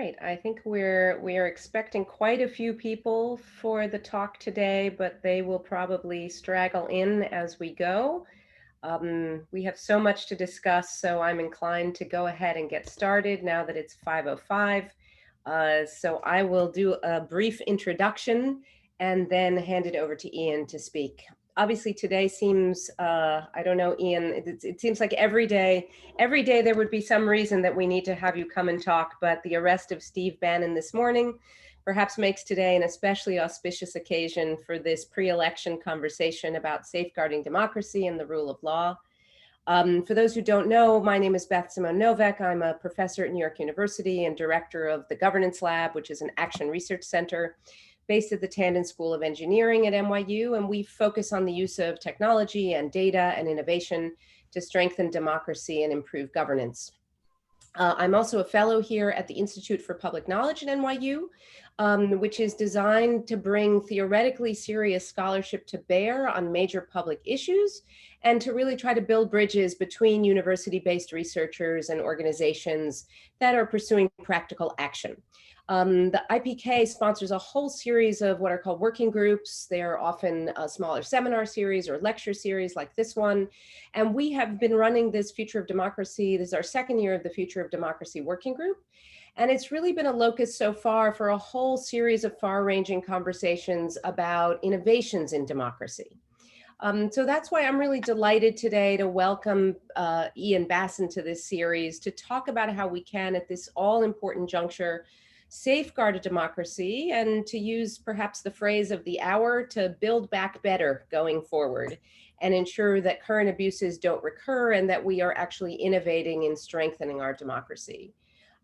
right, I think we are expecting quite a few people for the talk today, but they will probably straggle in as we go. We have so much to discuss, so I'm inclined to go ahead and get started now that it's 5:05. So I will do a brief introduction and then hand it over to Ian to speak. Obviously, today seems, I don't know, Ian, it seems like every day there would be some reason that we need to have you come and talk, but the arrest of Steve Bannon this morning perhaps makes today an especially auspicious occasion for this pre-election conversation about safeguarding democracy and the rule of law. For those who don't know, my name is Beth Simone Novak. I'm a professor at New York University and director of the Governance Lab, which is an action research center based at the Tandon School of Engineering at NYU. And we focus on the use of technology and data and innovation to strengthen democracy and improve governance. I'm also a fellow here at the Institute for Public Knowledge at NYU, which is designed to bring theoretically serious scholarship to bear on major public issues and to really try to build bridges between university-based researchers and organizations that are pursuing practical action. The IPK sponsors a whole series of what are called working groups. They are often a smaller seminar series or lecture series like this one. And we have been running this Future of Democracy. This is our second year of the Future of Democracy working group. And it's really been a locus so far for a whole series of far-ranging conversations about innovations in democracy. So that's why I'm really delighted today to welcome Ian Basson to this series to talk about how we can, at this all-important juncture, safeguard a democracy and, to use perhaps the phrase of the hour, to build back better going forward and ensure that current abuses don't recur and that we are actually innovating in strengthening our democracy.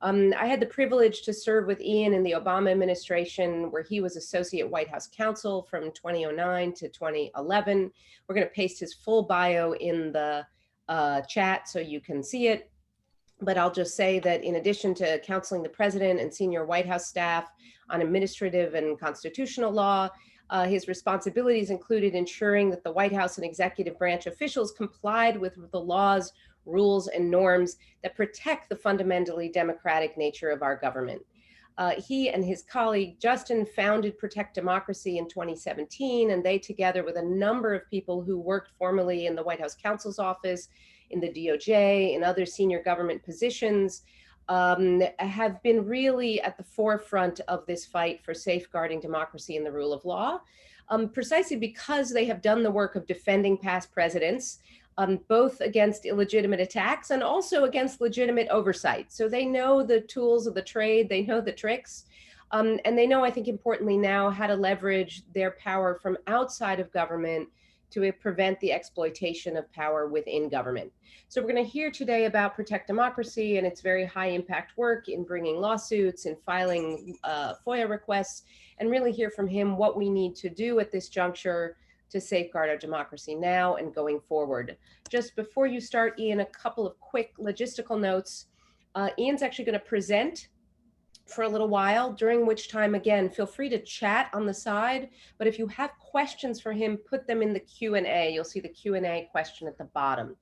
I had the privilege to serve with Ian in the Obama administration, where he was Associate White House Counsel from 2009 to 2011. We're going to paste his full bio in the chat so you can see it. But I'll just say that in addition to counseling the president and senior White House staff on administrative and constitutional law, his responsibilities included ensuring that the White House and executive branch officials complied with the laws, rules, and norms that protect the fundamentally democratic nature of our government. He and his colleague Justin founded Protect Democracy in 2017, and they, together with a number of people who worked formerly in the White House counsel's office, in the DOJ, in other senior government positions, have been really at the forefront of this fight for safeguarding democracy and the rule of law, precisely because they have done the work of defending past presidents, both against illegitimate attacks and also against legitimate oversight. So they know the tools of the trade, they know the tricks, and they know, I think importantly now, how to leverage their power from outside of government to prevent the exploitation of power within government. So we're going to hear today about Protect Democracy and its very high impact work in bringing lawsuits and filing FOIA requests, and really hear from him what we need to do at this juncture to safeguard our democracy now and going forward. Just before you start, Ian, a couple of quick logistical notes. Ian's actually going to present for a little while, during which time, again, feel free to chat on the side, but if you have questions for him, put them in the Q&A. You'll see the Q&A question at the bottom.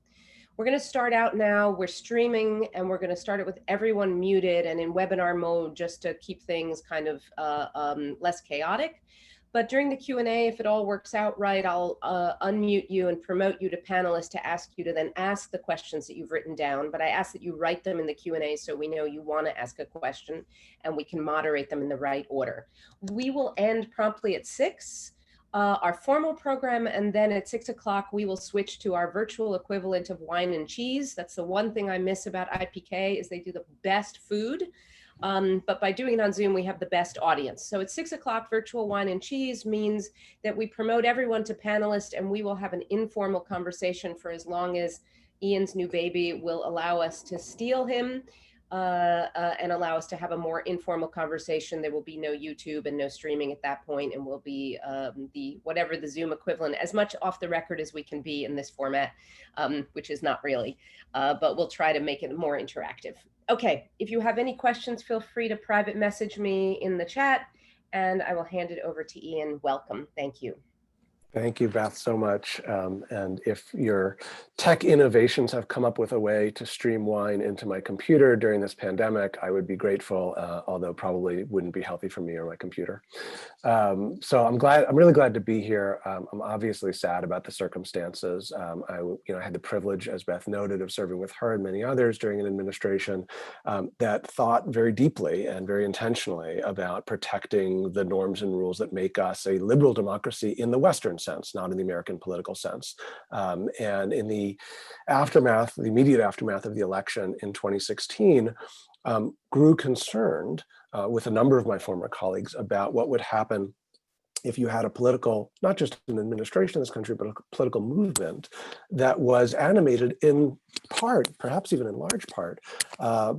We're going to start out now. We're streaming, and we're going to start it with everyone muted and in webinar mode, just to keep things kind of less chaotic. But during the Q&A, if it all works out right, I'll unmute you and promote you to panelists to ask you to then ask the questions that you've written down. But I ask that you write them in the Q&A so we know you want to ask a question and we can moderate them in the right order. We will end promptly at 6, our formal program, and then at 6 o'clock, we will switch to our virtual equivalent of wine and cheese. That's the one thing I miss about IPK, is they do the best food. But by doing it on Zoom, we have the best audience. So at 6 o'clock, virtual wine and cheese means that we promote everyone to panelists, and we will have an informal conversation for as long as Ian's new baby will allow us to steal him and allow us to have a more informal conversation. There will be no YouTube and no streaming at that point, and will be whatever the Zoom equivalent, as much off the record as we can be in this format, which is not really, but we'll try to make it more interactive. Okay, if you have any questions, feel free to private message me in the chat, and I will hand it over to Ian. Welcome. Thank you. Thank you, Beth, so much. And if your tech innovations have come up with a way to stream wine into my computer during this pandemic, I would be grateful, although probably wouldn't be healthy for me or my computer. So I'm really glad to be here. I'm obviously sad about the circumstances. I had the privilege, as Beth noted, of serving with her and many others during an administration that thought very deeply and very intentionally about protecting the norms and rules that make us a liberal democracy in the Western sense, not in the American political sense. And in the immediate aftermath of the election in 2016, grew concerned with a number of my former colleagues about what would happen if you had a political, not just an administration in this country, but a political movement that was animated in part, perhaps even in large part,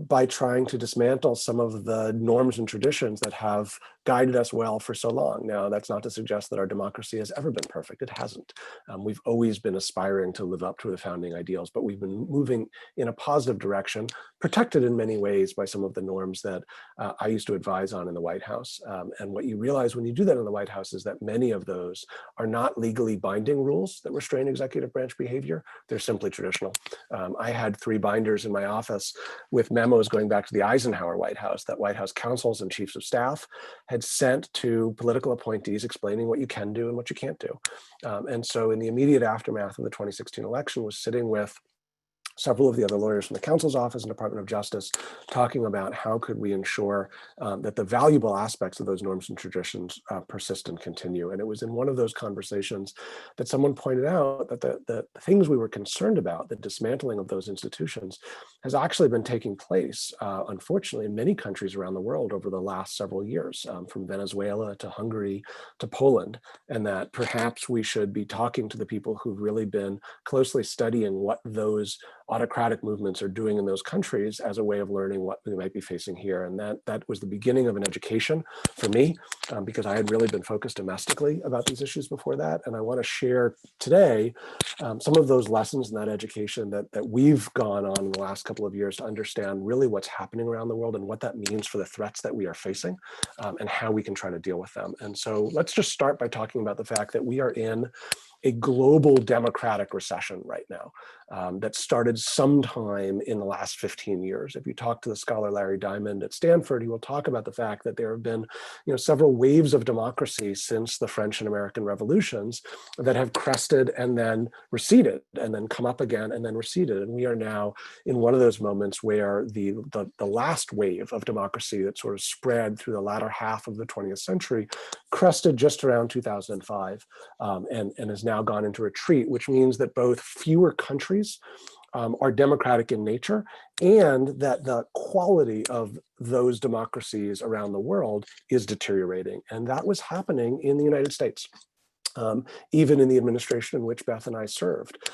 by trying to dismantle some of the norms and traditions that have guided us well for so long. Now, that's not to suggest that our democracy has ever been perfect. It hasn't. We've always been aspiring to live up to the founding ideals, but we've been moving in a positive direction, protected in many ways by some of the norms that I used to advise on in the White House. And what you realize when you do that in the White House is that many of those are not legally binding rules that restrain executive branch behavior. They're simply traditional. I had 3 binders in my office with memos going back to the Eisenhower White House that White House counsels and chiefs of staff had sent to political appointees explaining what you can do and what you can't do. And so in the immediate aftermath of the 2016 election was sitting with several of the other lawyers from the counsel's office and Department of Justice talking about how could we ensure that the valuable aspects of those norms and traditions persist and continue. And it was in one of those conversations that someone pointed out that the things we were concerned about, the dismantling of those institutions, has actually been taking place, unfortunately, in many countries around the world over the last several years, from Venezuela to Hungary to Poland, and that perhaps we should be talking to the people who've really been closely studying what those autocratic movements are doing in those countries as a way of learning what we might be facing here. And that was the beginning of an education for me, because I had really been focused domestically about these issues before that. And I want to share today some of those lessons in that education that we've gone on in the last couple of years to understand really what's happening around the world and what that means for the threats that we are facing, and how we can try to deal with them. And so let's just start by talking about the fact that we are in a global democratic recession right now that started sometime in the last 15 years. If you talk to the scholar Larry Diamond at Stanford, he will talk about the fact that there have been several waves of democracy since the French and American revolutions that have crested and then receded and then come up again and then receded. And we are now in one of those moments where the last wave of democracy that sort of spread through the latter half of the 20th century crested just around 2005 and has now gone into retreat, which means that both fewer countries are democratic in nature, and that the quality of those democracies around the world is deteriorating. And that was happening in the United States. Even in the administration in which Beth and I served.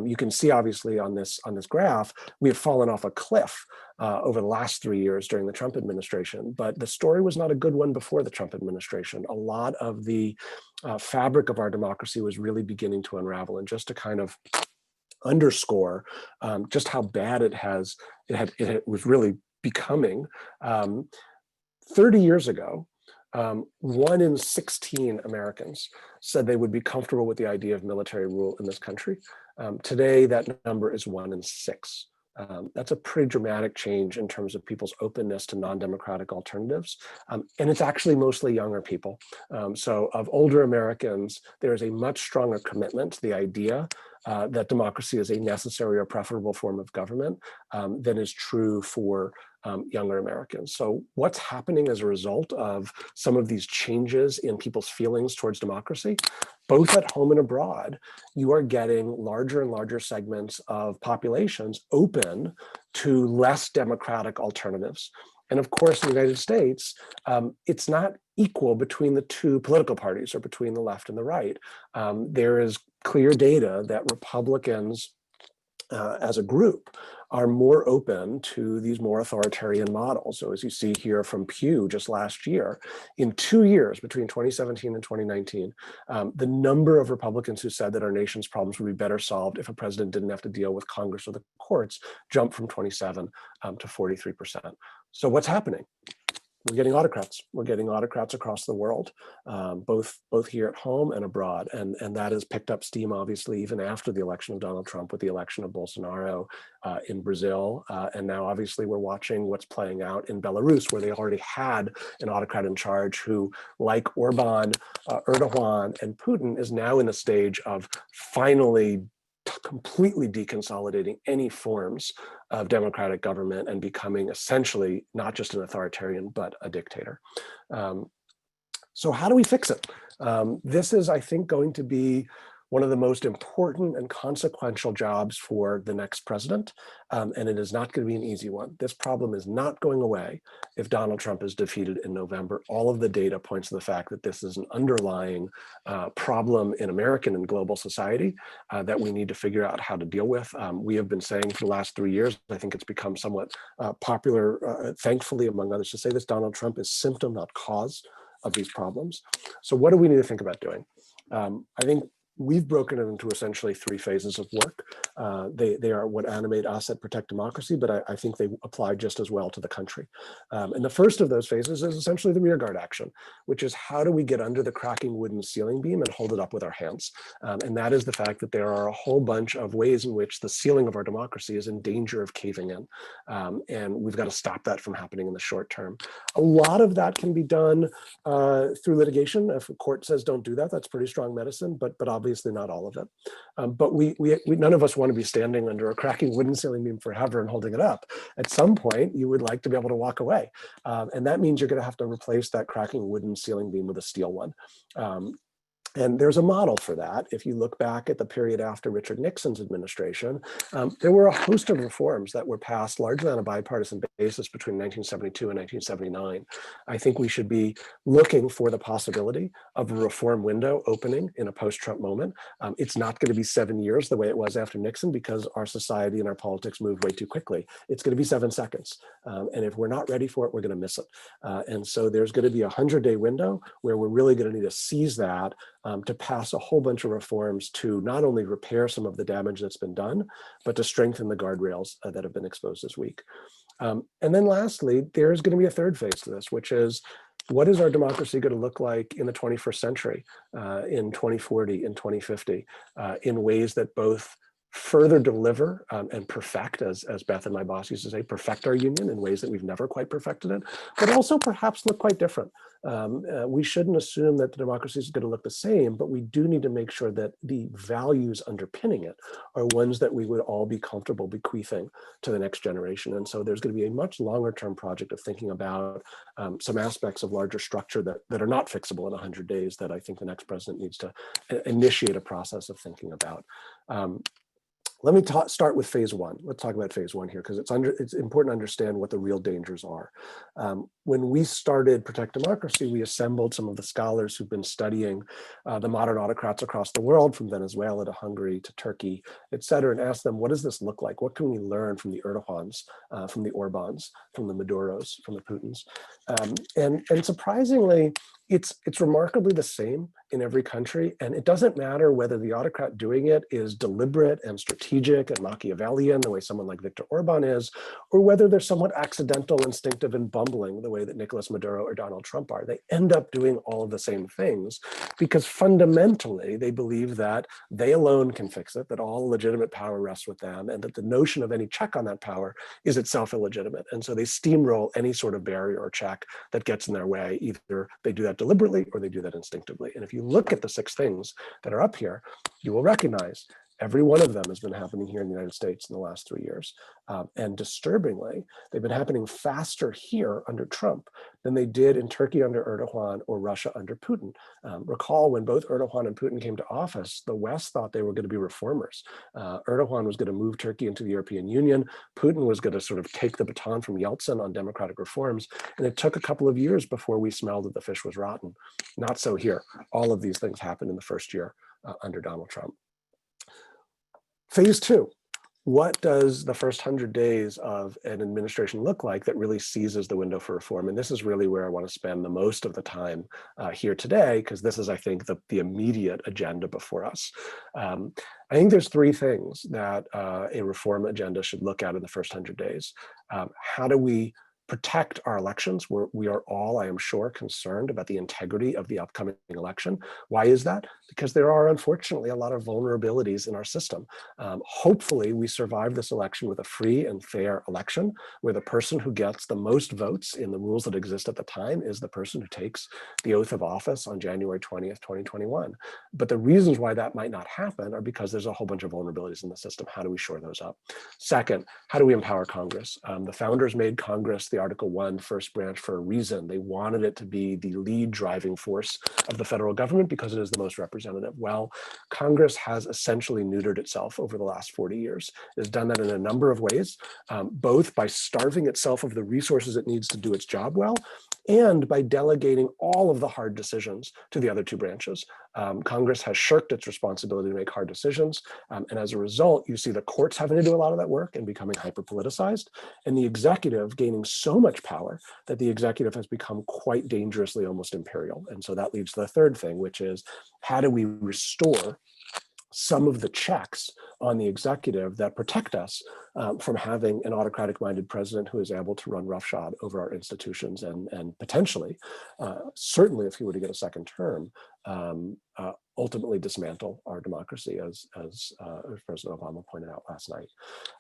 You can see obviously on this graph, we have fallen off a cliff over the last 3 years during the Trump administration, but the story was not a good one before the Trump administration. A lot of the fabric of our democracy was really beginning to unravel. And just to kind of underscore just how bad it was really becoming, 30 years ago, 1 in 16 Americans said they would be comfortable with the idea of military rule in this country. Today, that number is 1 in 6. That's a pretty dramatic change in terms of people's openness to non-democratic alternatives. And it's actually mostly younger people. So of older Americans, there is a much stronger commitment to the idea that democracy is a necessary or preferable form of government than is true for younger Americans. So what's happening as a result of some of these changes in people's feelings towards democracy, both at home and abroad, you are getting larger and larger segments of populations open to less democratic alternatives. And of course, in the United States, it's not equal between the two political parties or between the left and the right. There is clear data that Republicans as a group are more open to these more authoritarian models. So as you see here from Pew just last year, in 2 years between 2017 and 2019, the number of Republicans who said that our nation's problems would be better solved if a president didn't have to deal with Congress or the courts jumped from 27 to 43%. So what's happening? we're getting autocrats. We're getting autocrats across the world, both here at home and abroad. And that has picked up steam, obviously, even after the election of Donald Trump, with the election of Bolsonaro in Brazil. And now, obviously, we're watching what's playing out in Belarus, where they already had an autocrat in charge who, like Orban, Erdogan, and Putin, is now in a stage of finally completely deconsolidating any forms of democratic government and becoming essentially not just an authoritarian, but a dictator. So how do we fix it? This is, I think, going to be one of the most important and consequential jobs for the next president, and it is not going to be an easy one. This problem is not going away if Donald Trump is defeated in November. All of the data points to the fact that this is an underlying problem in American and global society that we need to figure out how to deal with. We have been saying for the last 3 years, I think it's become somewhat popular, thankfully, among others, to say this: Donald Trump is symptom, not cause, of these problems. So what do we need to think about doing? I think we've broken it into essentially 3 phases of work. They are what animate us at Protect Democracy, but I think they apply just as well to the country. And the first of those phases is essentially the rearguard action, which is how do we get under the cracking wooden ceiling beam and hold it up with our hands? And that is the fact that there are a whole bunch of ways in which the ceiling of our democracy is in danger of caving in. And we've got to stop that from happening in the short term. A lot of that can be done through litigation. If a court says don't do that, that's pretty strong medicine, but obviously not all of it. But we none of us want to be standing under a cracking wooden ceiling beam forever and holding it up. At some point, you would like to be able to walk away. And that means you're going to have to replace that cracking wooden ceiling beam with a steel one. And there's a model for that. If you look back at the period after Richard Nixon's administration, there were a host of reforms that were passed largely on a bipartisan basis between 1972 and 1979. I think we should be looking for the possibility of a reform window opening in a post-Trump moment. It's not going to be 7 years the way it was after Nixon, because our society and our politics move way too quickly. It's going to be 7 seconds. And if we're not ready for it, we're going to miss it. And so there's going to be a 100-day window where we're really going to need to seize that to pass a whole bunch of reforms to not only repair some of the damage that's been done, but to strengthen the guardrails that have been exposed this week. And then lastly, there's going to be a third phase to this, which is, what is our democracy going to look like in the 21st century, in 2040, in 2050, in ways that both further deliver and perfect, as Beth and my boss used to say, perfect our union in ways that we've never quite perfected it, but also perhaps look quite different. We shouldn't assume that the democracy is going to look the same, but we do need to make sure that the values underpinning it are ones that we would all be comfortable bequeathing to the next generation. And so there's going to be a much longer term project of thinking about some aspects of larger structure that are not fixable in 100 days that I think the next president needs to initiate a process of thinking about. Let me start with phase 1. Let's talk about phase 1 here, because it's important to understand what the real dangers are. When we started Protect Democracy, we assembled some of the scholars who've been studying the modern autocrats across the world, from Venezuela to Hungary to Turkey, et cetera, and asked them, what does this look like? What can we learn from the Erdogans, from the Orbans, from the Maduros, from the Putins? And surprisingly, it's remarkably the same in every country, and it doesn't matter whether the autocrat doing it is deliberate and strategic and Machiavellian, the way someone like Viktor Orban is, or whether they're somewhat accidental, instinctive, and bumbling, the way that Nicolas Maduro or Donald Trump are. They end up doing all of the same things because fundamentally they believe that they alone can fix it, that all legitimate power rests with them, and that the notion of any check on that power is itself illegitimate. And so they steamroll any sort of barrier or check that gets in their way. Either they do that deliberately or they do that instinctively. And if you look at the 6 things that are up here, you will recognize every one of them has been happening here in the United States in the last 3 years. And disturbingly, they've been happening faster here under Trump than they did in Turkey under Erdogan or Russia under Putin. Recall when both Erdogan and Putin came to office, the West thought they were going to be reformers. Erdogan was going to move Turkey into the European Union. Putin was going to sort of take the baton from Yeltsin on democratic reforms. And it took a couple of years before we smelled that the fish was rotten. Not so here. All of these things happened in the first year under Donald Trump. Phase 2, what does the first 100 days of an administration look like that really seizes the window for reform? And this is really where I want to spend the most of the time here today, because this is, I think, the immediate agenda before us. I think there's 3 things that a reform agenda should look at in the first 100 days. How do we protect our elections. We are all, I am sure, concerned about the integrity of the upcoming election. Why is that? Because there are unfortunately a lot of vulnerabilities in our system. Hopefully we survive this election with a free and fair election where the person who gets the most votes in the rules that exist at the time is the person who takes the oath of office on January 20th, 2021. But the reasons why that might not happen are because there's a whole bunch of vulnerabilities in the system. How do we shore those up? Second, how do we empower Congress? The founders made Congress the Article 1 first branch for a reason. They wanted it to be the lead driving force of the federal government because it is the most representative. Well, Congress has essentially neutered itself over the last 40 years. It has done that in a number of ways, both by starving itself of the resources it needs to do its job well, and by delegating all of the hard decisions to the other two branches. Congress has shirked its responsibility to make hard decisions. And as a result, you see the courts having to do a lot of that work and becoming hyper-politicized, and the executive gaining so much power that the executive has become quite dangerously almost imperial. And so that leads to the third thing, which is how do we restore some of the checks on the executive that protect us from having an autocratic-minded president who is able to run roughshod over our institutions and potentially, certainly if he were to get a second term, ultimately dismantle our democracy, as President Obama pointed out last night.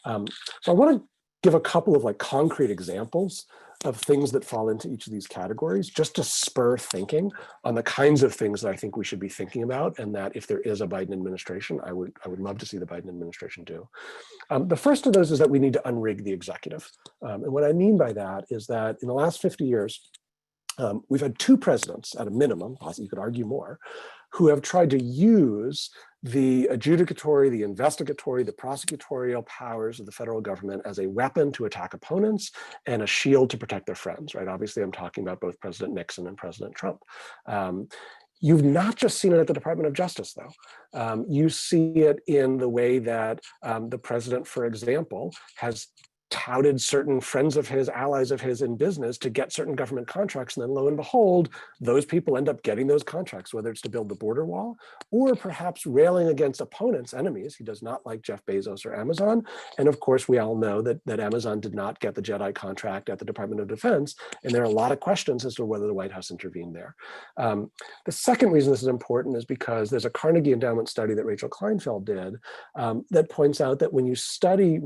So I want to give a couple of concrete examples of things that fall into each of these categories, just to spur thinking on the kinds of things that I think we should be thinking about, and that if there is a Biden administration, I would love to see the Biden administration do. The first of those is that we need to unrig the executive. And what I mean by that is that in the last 50 years, we've had two presidents at a minimum, you could argue more, who have tried to use the adjudicatory, the investigatory, the prosecutorial powers of the federal government as a weapon to attack opponents and a shield to protect their friends, right? Obviously, I'm talking about both President Nixon and President Trump. You've not just seen it at the Department of Justice, though. You see it in the way that the president, for example, has touted certain friends of his, allies of his in business to get certain government contracts. And then lo and behold, those people end up getting those contracts, whether it's to build the border wall or perhaps railing against opponents, enemies. He does not like Jeff Bezos or Amazon. And of course, we all know that Amazon did not get the JEDI contract at the Department of Defense. And there are a lot of questions as to whether the White House intervened there. The second reason this is important is because there's a Carnegie Endowment study that Rachel Kleinfeld did that points out that when you study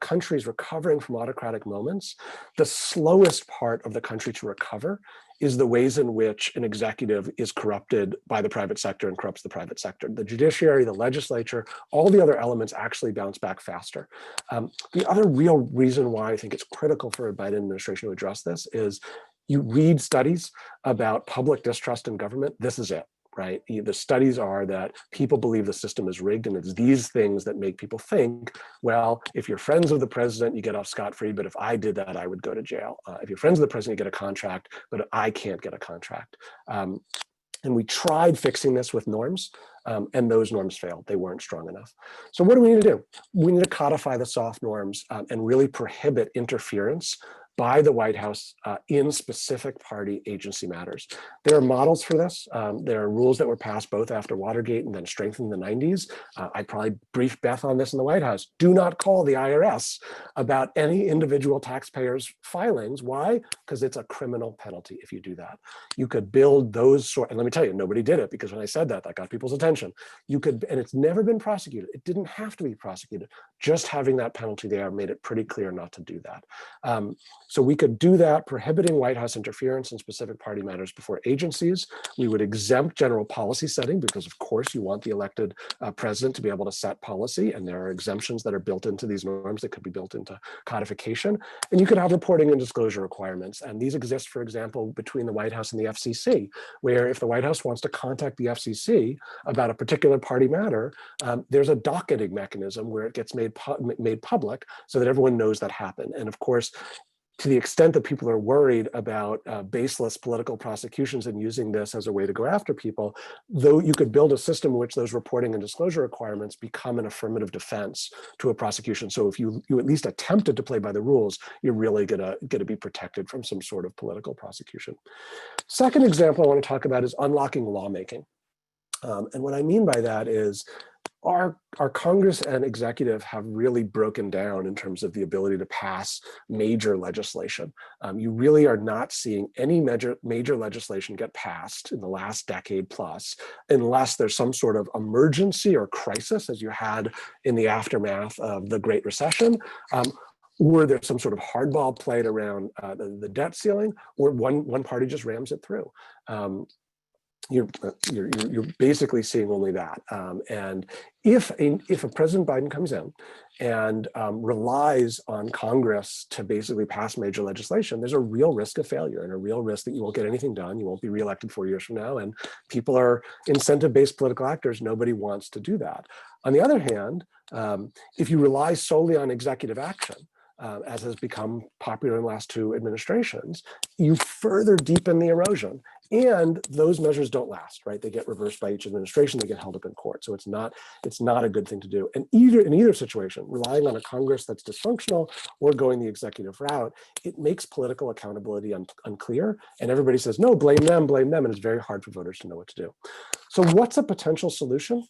countries recovering from autocratic moments, the slowest part of the country to recover is the ways in which an executive is corrupted by the private sector and corrupts the private sector. The judiciary, the legislature, all the other elements actually bounce back faster. The other real reason why I think it's critical for a Biden administration to address this is you read studies about public distrust in government, this is it. Right? The studies are that people believe the system is rigged, and it's these things that make people think, well, if you're friends of the president, you get off scot-free, but if I did that, I would go to jail. If you're friends of the president, you get a contract, but I can't get a contract. And we tried fixing this with norms, and those norms failed. They weren't strong enough. So what do we need to do? We need to codify the soft norms and really prohibit interference by the White House in specific party agency matters. There are models for this. There are rules that were passed both after Watergate and then strengthened in the 90s. I probably briefed Beth on this in the White House. Do not call the IRS about any individual taxpayer's filings. Why? Because it's a criminal penalty if you do that. You could build those and let me tell you, nobody did it, because when I said that, that got people's attention. You could, and it's never been prosecuted. It didn't have to be prosecuted. Just having that penalty there made it pretty clear not to do that. So we could do that, prohibiting White House interference in specific party matters before agencies. We would exempt general policy setting because, of course, you want the elected president to be able to set policy, and there are exemptions that are built into these norms that could be built into codification. And you could have reporting and disclosure requirements. And these exist, for example, between the White House and the FCC, where if the White House wants to contact the FCC about a particular party matter, there's a docketing mechanism where it gets made public so that everyone knows that happened. And of course, to the extent that people are worried about baseless political prosecutions and using this as a way to go after people, though you could build a system in which those reporting and disclosure requirements become an affirmative defense to a prosecution. So if you at least attempted to play by the rules, you're really gonna be protected from some sort of political prosecution. Second example I want to talk about is unlocking lawmaking. And what I mean by that is our Congress and executive have really broken down in terms of the ability to pass major legislation. You really are not seeing any major legislation get passed in the last decade plus, unless there's some sort of emergency or crisis, as you had in the aftermath of the Great Recession, or there's some sort of hardball played around the debt ceiling, or one party just rams it through. You're basically seeing only that. And if a President Biden comes in and relies on Congress to basically pass major legislation, there's a real risk of failure and a real risk that you won't get anything done. You won't be reelected 4 years from now. And people are incentive-based political actors. Nobody wants to do that. On the other hand, if you rely solely on executive action, as has become popular in the last 2 administrations, you further deepen the erosion. And those measures don't last, right? They get reversed by each administration, they get held up in court. So it's not a good thing to do. And in either situation, relying on a Congress that's dysfunctional or going the executive route, it makes political accountability unclear. And everybody says, no, blame them, and it's very hard for voters to know what to do. So what's a potential solution?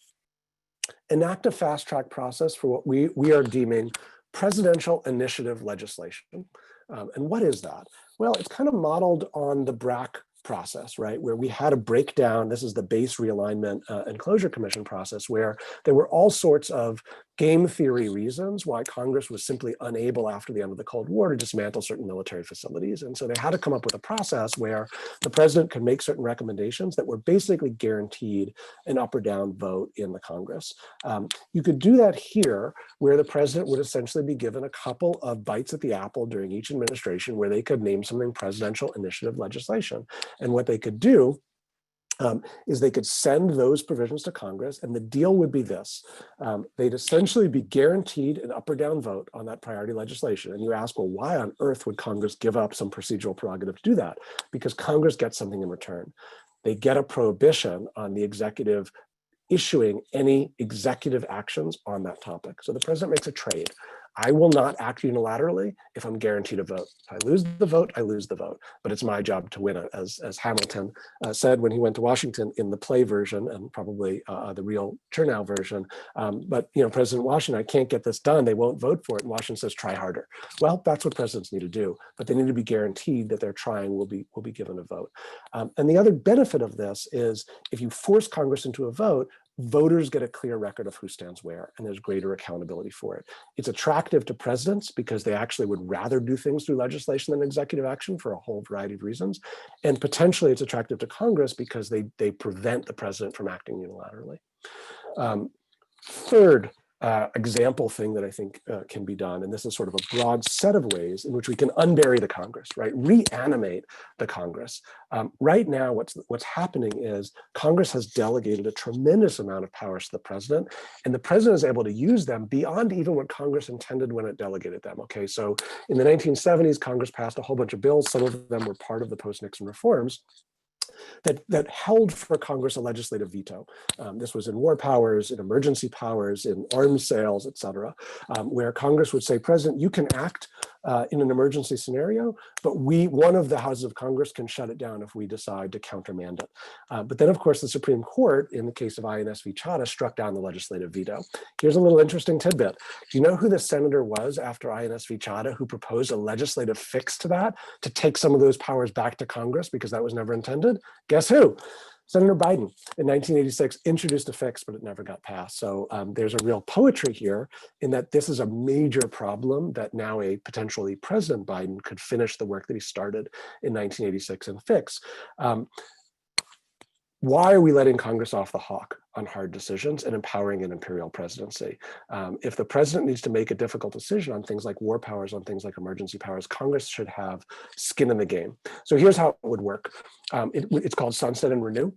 Enact a fast track process for what we are deeming presidential initiative legislation. And what is that? Well, it's kind of modeled on the BRAC process, right? Where we had a breakdown. This is the base realignment and closure commission process, where there were all sorts of game theory reasons why Congress was simply unable after the end of the Cold War to dismantle certain military facilities. And so they had to come up with a process where the president could make certain recommendations that were basically guaranteed an up or down vote in the Congress. You could do that here, where the president would essentially be given a couple of bites at the apple during each administration where they could name something presidential initiative legislation. And what they could do is they could send those provisions to Congress, and the deal would be this. They'd essentially be guaranteed an up or down vote on that priority legislation. And you ask, well, why on earth would Congress give up some procedural prerogative to do that? Because Congress gets something in return. They get a prohibition on the executive issuing any executive actions on that topic. So the president makes a trade. I will not act unilaterally if I'm guaranteed a vote. If I lose the vote, I lose the vote. But it's my job to win it, as Hamilton said when he went to Washington in the play version, and probably the real Chernow version. But President Washington, I can't get this done. They won't vote for it. And Washington says, try harder. Well, that's what presidents need to do. But they need to be guaranteed that their trying will be given a vote. And the other benefit of this is if you force Congress into a vote, voters get a clear record of who stands where, and there's greater accountability for it. It's attractive to presidents because they actually would rather do things through legislation than executive action for a whole variety of reasons. And potentially it's attractive to Congress because they prevent the president from acting unilaterally. Third example thing that I think can be done, and this is sort of a broad set of ways in which we can unbury the Congress, right? Reanimate the Congress. Right now, what's happening is Congress has delegated a tremendous amount of powers to the president, and the president is able to use them beyond even what Congress intended when it delegated them. Okay, so in the 1970s, Congress passed a whole bunch of bills. Some of them were part of the post-Nixon reforms that held for Congress a legislative veto. This was in war powers, in emergency powers, in arms sales, et cetera, where Congress would say, President, you can act in an emergency scenario, but one of the houses of Congress can shut it down if we decide to countermand it. But then, of course, the Supreme Court, in the case of INS v. Chadha, struck down the legislative veto. Here's a little interesting tidbit. Do you know who the senator was after INS v. Chadha who proposed a legislative fix to that, to take some of those powers back to Congress because that was never intended? Guess who? Senator Biden in 1986 introduced a fix, but it never got passed. So there's a real poetry here in that this is a major problem that now a potentially President Biden could finish the work that he started in 1986 and fix. Why are we letting Congress off the hook on hard decisions and empowering an imperial presidency? If the president needs to make a difficult decision on things like war powers, on things like emergency powers, Congress should have skin in the game. So here's how it would work. It's called sunset and renew.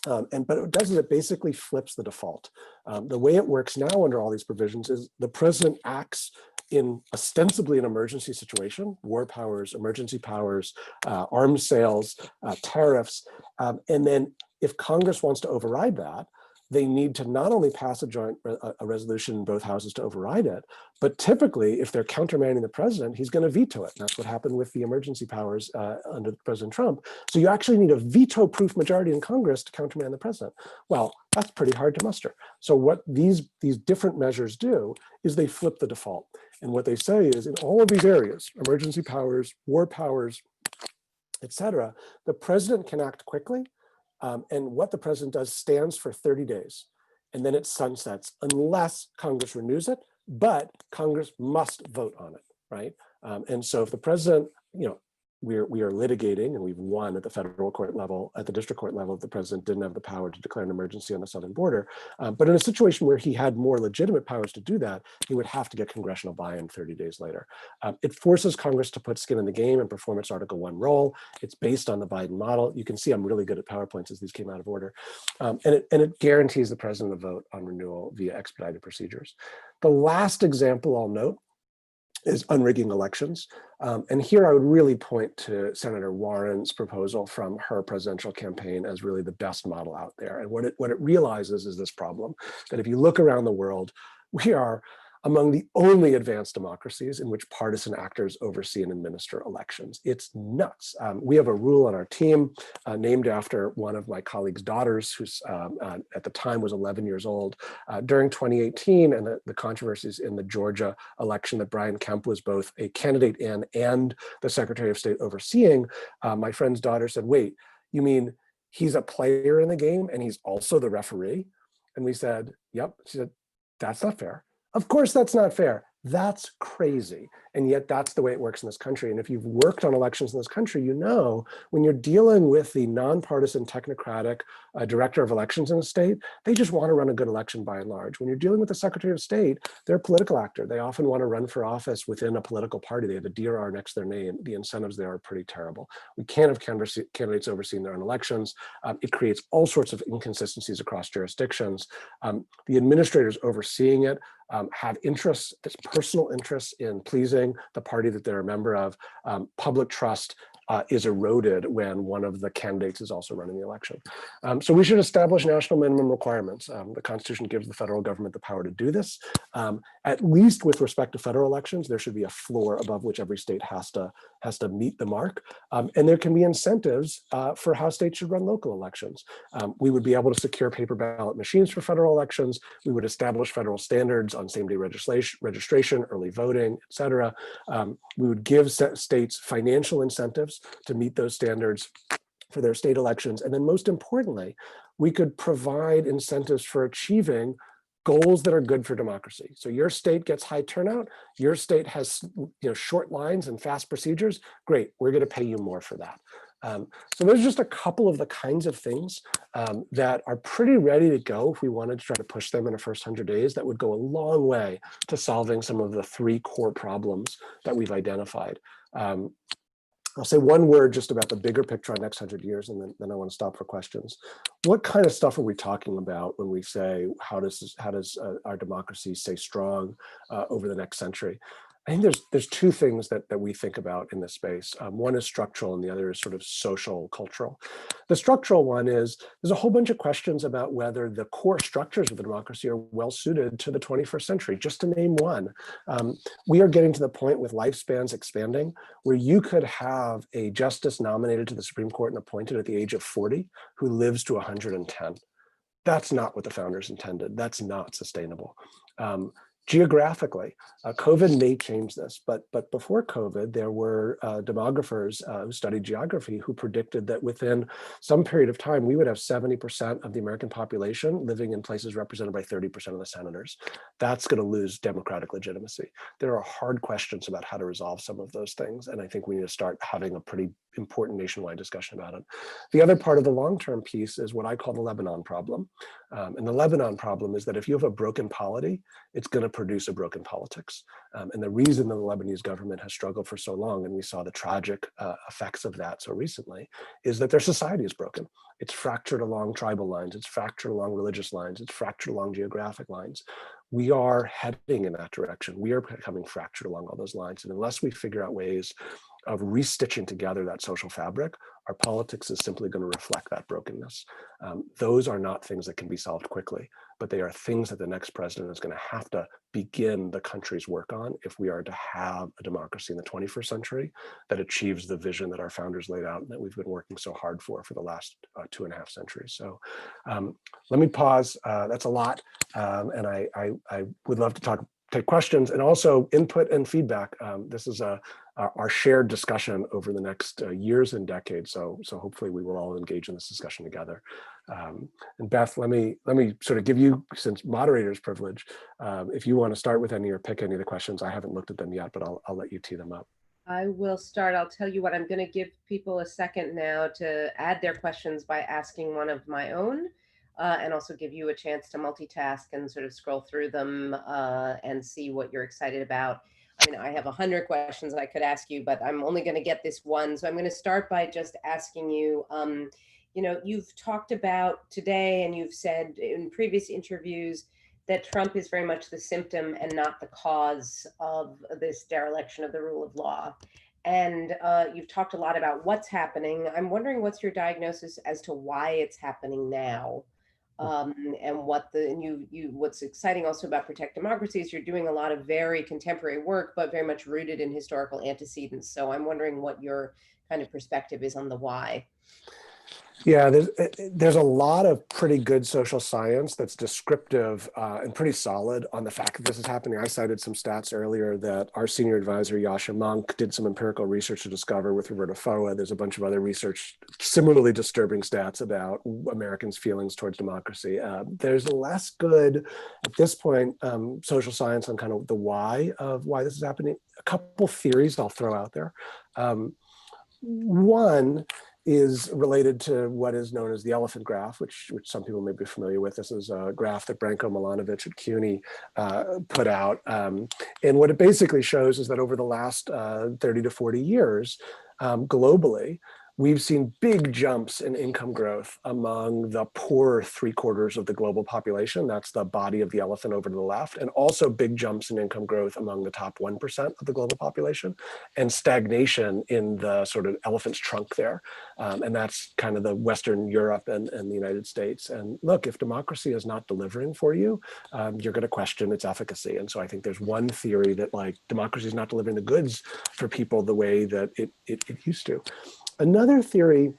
But what it does is it basically flips the default. The way it works now under all these provisions is the president acts in ostensibly an emergency situation, war powers, emergency powers, arms sales, tariffs. And then if Congress wants to override that, they need to not only pass a resolution in both houses to override it, but typically, if they're countermanding the president, he's going to veto it. And that's what happened with the emergency powers under President Trump. So you actually need a veto-proof majority in Congress to countermand the president. Well, that's pretty hard to muster. So what these different measures do is they flip the default. And what they say is, in all of these areas, emergency powers, war powers, et cetera, the president can act quickly. And what the president does stands for 30 days. And then it sunsets unless Congress renews it, but Congress must vote on it, right? And so if the president, we are litigating, and we've won at the federal court level, at the district court level, the president didn't have the power to declare an emergency on the southern border. But in a situation where he had more legitimate powers to do that, he would have to get congressional buy-in 30 days later. It forces Congress to put skin in the game and perform its Article 1 role. It's based on the Biden model. You can see I'm really good at PowerPoints as these came out of order. And it guarantees the president a vote on renewal via expedited procedures. The last example I'll note is unrigging elections. And here I would really point to Senator Warren's proposal from her presidential campaign as really the best model out there. And what it realizes is this problem, that if you look around the world, we are among the only advanced democracies in which partisan actors oversee and administer elections. It's nuts. We have a rule on our team named after one of my colleague's daughters, who's at the time was 11 years old. During 2018 and the controversies in the Georgia election that Brian Kemp was both a candidate in and the Secretary of State overseeing, my friend's daughter said, "Wait, you mean he's a player in the game and he's also the referee?" And we said, "Yep." She said, "That's not fair." Of course, that's not fair. That's crazy. And yet that's the way it works in this country. And if you've worked on elections in this country, you know, when you're dealing with the nonpartisan technocratic director of elections in a state, they just want to run a good election by and large. When you're dealing with the Secretary of State, they're a political actor. They often want to run for office within a political party. They have a DRR next to their name. The incentives there are pretty terrible. We can't have candidates overseeing their own elections. It creates all sorts of inconsistencies across jurisdictions. The administrators overseeing it have interests, this personal interests in pleasing the party that they're a member of. Public trust is eroded when one of the candidates is also running the election. So we should establish national minimum requirements. The Constitution gives the federal government the power to do this. At least with respect to federal elections, there should be a floor above which every state has to meet the mark. And there can be incentives for how states should run local elections. We would be able to secure paper ballot machines for federal elections. We would establish federal standards on same-day registration, early voting, et cetera. We would give states financial incentives to meet those standards for their state elections. And then most importantly, we could provide incentives for achieving goals that are good for democracy. So your state gets high turnout, your state has short lines and fast procedures, great, we're going to pay you more for that. So there's just a couple of the kinds of things that are pretty ready to go if we wanted to try to push them in the first 100 days. That would go a long way to solving some of the three core problems that we've identified. I'll say one word just about the bigger picture on next 100 years, and then I want to stop for questions. What kind of stuff are we talking about when we say, how does our democracy stay strong over the next century? I think there's two things that we think about in this space. One is structural and the other is sort of social, cultural. The structural one is, there's a whole bunch of questions about whether the core structures of the democracy are well suited to the 21st century, just to name one. We are getting to the point with lifespans expanding where you could have a justice nominated to the Supreme Court and appointed at the age of 40 who lives to 110. That's not what the founders intended. That's not sustainable. Geographically, COVID may change this, but before COVID, there were demographers who studied geography who predicted that within some period of time, we would have 70% of the American population living in places represented by 30% of the senators. That's going to lose democratic legitimacy. There are hard questions about how to resolve some of those things, and I think we need to start having a pretty important nationwide discussion about it. The other part of the long-term piece is what I call the Lebanon problem. And the Lebanon problem is that if you have a broken polity, it's going to produce a broken politics. And the reason that the Lebanese government has struggled for so long, and we saw the tragic effects of that so recently, is that their society is broken. It's fractured along tribal lines, it's fractured along religious lines, it's fractured along geographic lines. We are heading in that direction. We are becoming fractured along all those lines. And unless we figure out ways of restitching together that social fabric, our politics is simply going to reflect that brokenness. Those are not things that can be solved quickly, but they are things that the next president is going to have to begin the country's work on if we are to have a democracy in the 21st century that achieves the vision that our founders laid out and that we've been working so hard for the last 2.5 centuries. So let me pause. That's a lot. And I would love to take questions and also input and feedback. This is our shared discussion over the next years and decades. So hopefully we will all engage in this discussion together. And Beth, let me sort of give you, since moderator's privilege, if you want to start with any or pick any of the questions. I haven't looked at them yet, but I'll let you tee them up. I will start. I'll tell you what, I'm going to give people a second now to add their questions by asking one of my own, and also give you a chance to multitask and sort of scroll through them and see what you're excited about. I mean, I have 100 questions I could ask you, but I'm only going to get this one. So I'm going to start by just asking you, you know, you've talked about today and you've said in previous interviews that Trump is very much the symptom and not the cause of this dereliction of the rule of law. And you've talked a lot about what's happening. I'm wondering what's your diagnosis as to why it's happening now, and what's exciting also about Protect Democracy is you're doing a lot of very contemporary work, but very much rooted in historical antecedents. So I'm wondering what your kind of perspective is on the why. Yeah, there's a lot of pretty good social science that's descriptive and pretty solid on the fact that this is happening. I cited some stats earlier that our senior advisor, Yasha Monk, did some empirical research to discover with Roberta Foa. There's a bunch of other research, similarly disturbing stats about Americans' feelings towards democracy. There's less good, at this point, social science on kind of the why of why this is happening. A couple theories I'll throw out there. One is related to what is known as the elephant graph, which some people may be familiar with. This is a graph that Branko Milanovic at CUNY put out. And what it basically shows is that over the last 30 to 40 years, globally, we've seen big jumps in income growth among the poorer 3/4 of the global population. That's the body of the elephant over to the left, and also big jumps in income growth among the top 1% of the global population, and stagnation in the sort of elephant's trunk there. And that's kind of the Western Europe and the United States. And look, if democracy is not delivering for you, you're going to question its efficacy. And so I think there's one theory that like democracy is not delivering the goods for people the way that it used to. Another theory,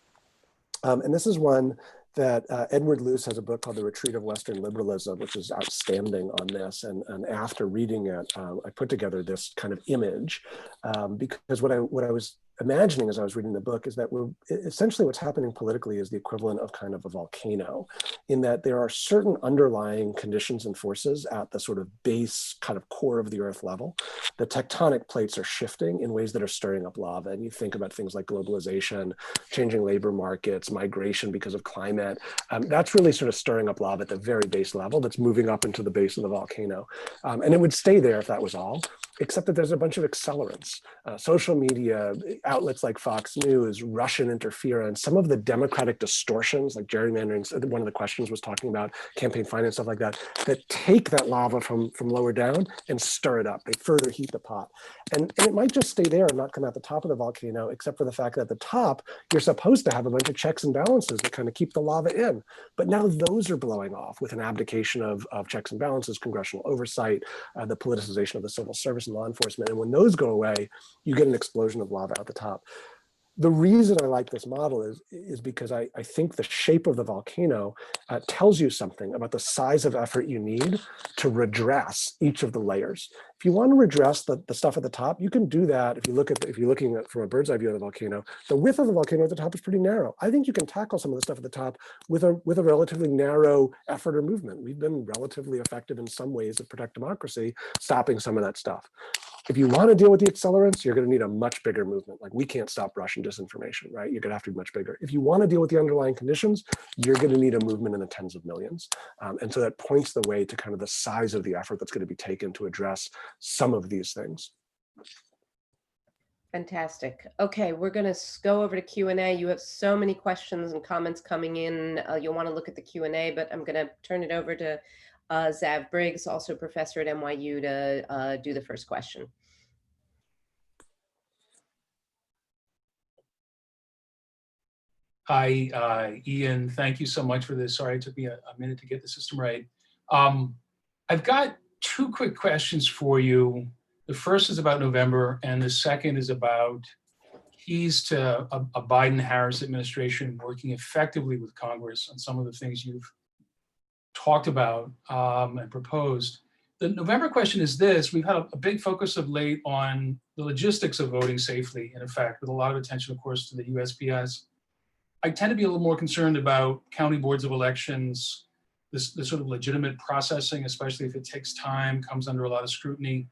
and this is one that Edward Luce has a book called The Retreat of Western Liberalism, which is outstanding on this. And after reading it, I put together this kind of image because what I was imagining as I was reading the book is that essentially what's happening politically is the equivalent of kind of a volcano, in that there are certain underlying conditions and forces at the sort of base kind of core of the earth level. The tectonic plates are shifting in ways that are stirring up lava. And you think about things like globalization, changing labor markets, migration because of climate. That's really sort of stirring up lava at the very base level that's moving up into the base of the volcano. And it would stay there if that was all, except that there's a bunch of accelerants. Social media, outlets like Fox News, Russian interference, some of the democratic distortions like gerrymandering, one of the questions was talking about campaign finance, stuff like that, that take that lava from lower down and stir it up. They further heat the pot. And it might just stay there and not come out the top of the volcano, except for the fact that at the top, you're supposed to have a bunch of checks and balances that kind of keep the lava in. But now those are blowing off with an abdication of checks and balances, congressional oversight, the politicization of the civil service and law enforcement. And when those go away, you get an explosion of lava at the top. The reason I like this model is because I think the shape of the volcano tells you something about the size of effort you need to redress each of the layers. If you want to redress the stuff at the top, you can do that. If you're looking at from a bird's eye view of the volcano, the width of the volcano at the top is pretty narrow. I think you can tackle some of the stuff at the top with a relatively narrow effort or movement. We've been relatively effective in some ways at Protect Democracy, stopping some of that stuff. If you want to deal with the accelerants, you're going to need a much bigger movement. Like we can't stop Russian disinformation, right? You're going to have to be much bigger. If you want to deal with the underlying conditions, you're going to need a movement in the tens of millions. And so that points the way to kind of the size of the effort that's going to be taken to address some of these things. Fantastic. Okay, we're going to go over to Q&A. You have so many questions and comments coming in. You'll want to look at the Q&A, but I'm going to turn it over to Zav Briggs, also professor at NYU, to do the first question. Hi, Ian. Thank you so much for this. Sorry, it took me a minute to get the system right. Um, I've got two quick questions for you. The first is about November, and the second is about keys to a Biden-Harris administration working effectively with Congress on some of the things you've talked about and proposed. The November question is this: we've had a big focus of late on the logistics of voting safely, in effect, with a lot of attention, of course, to the USPS. I tend to be a little more concerned about county boards of elections, this sort of legitimate processing, especially if it takes time, comes under a lot of scrutiny,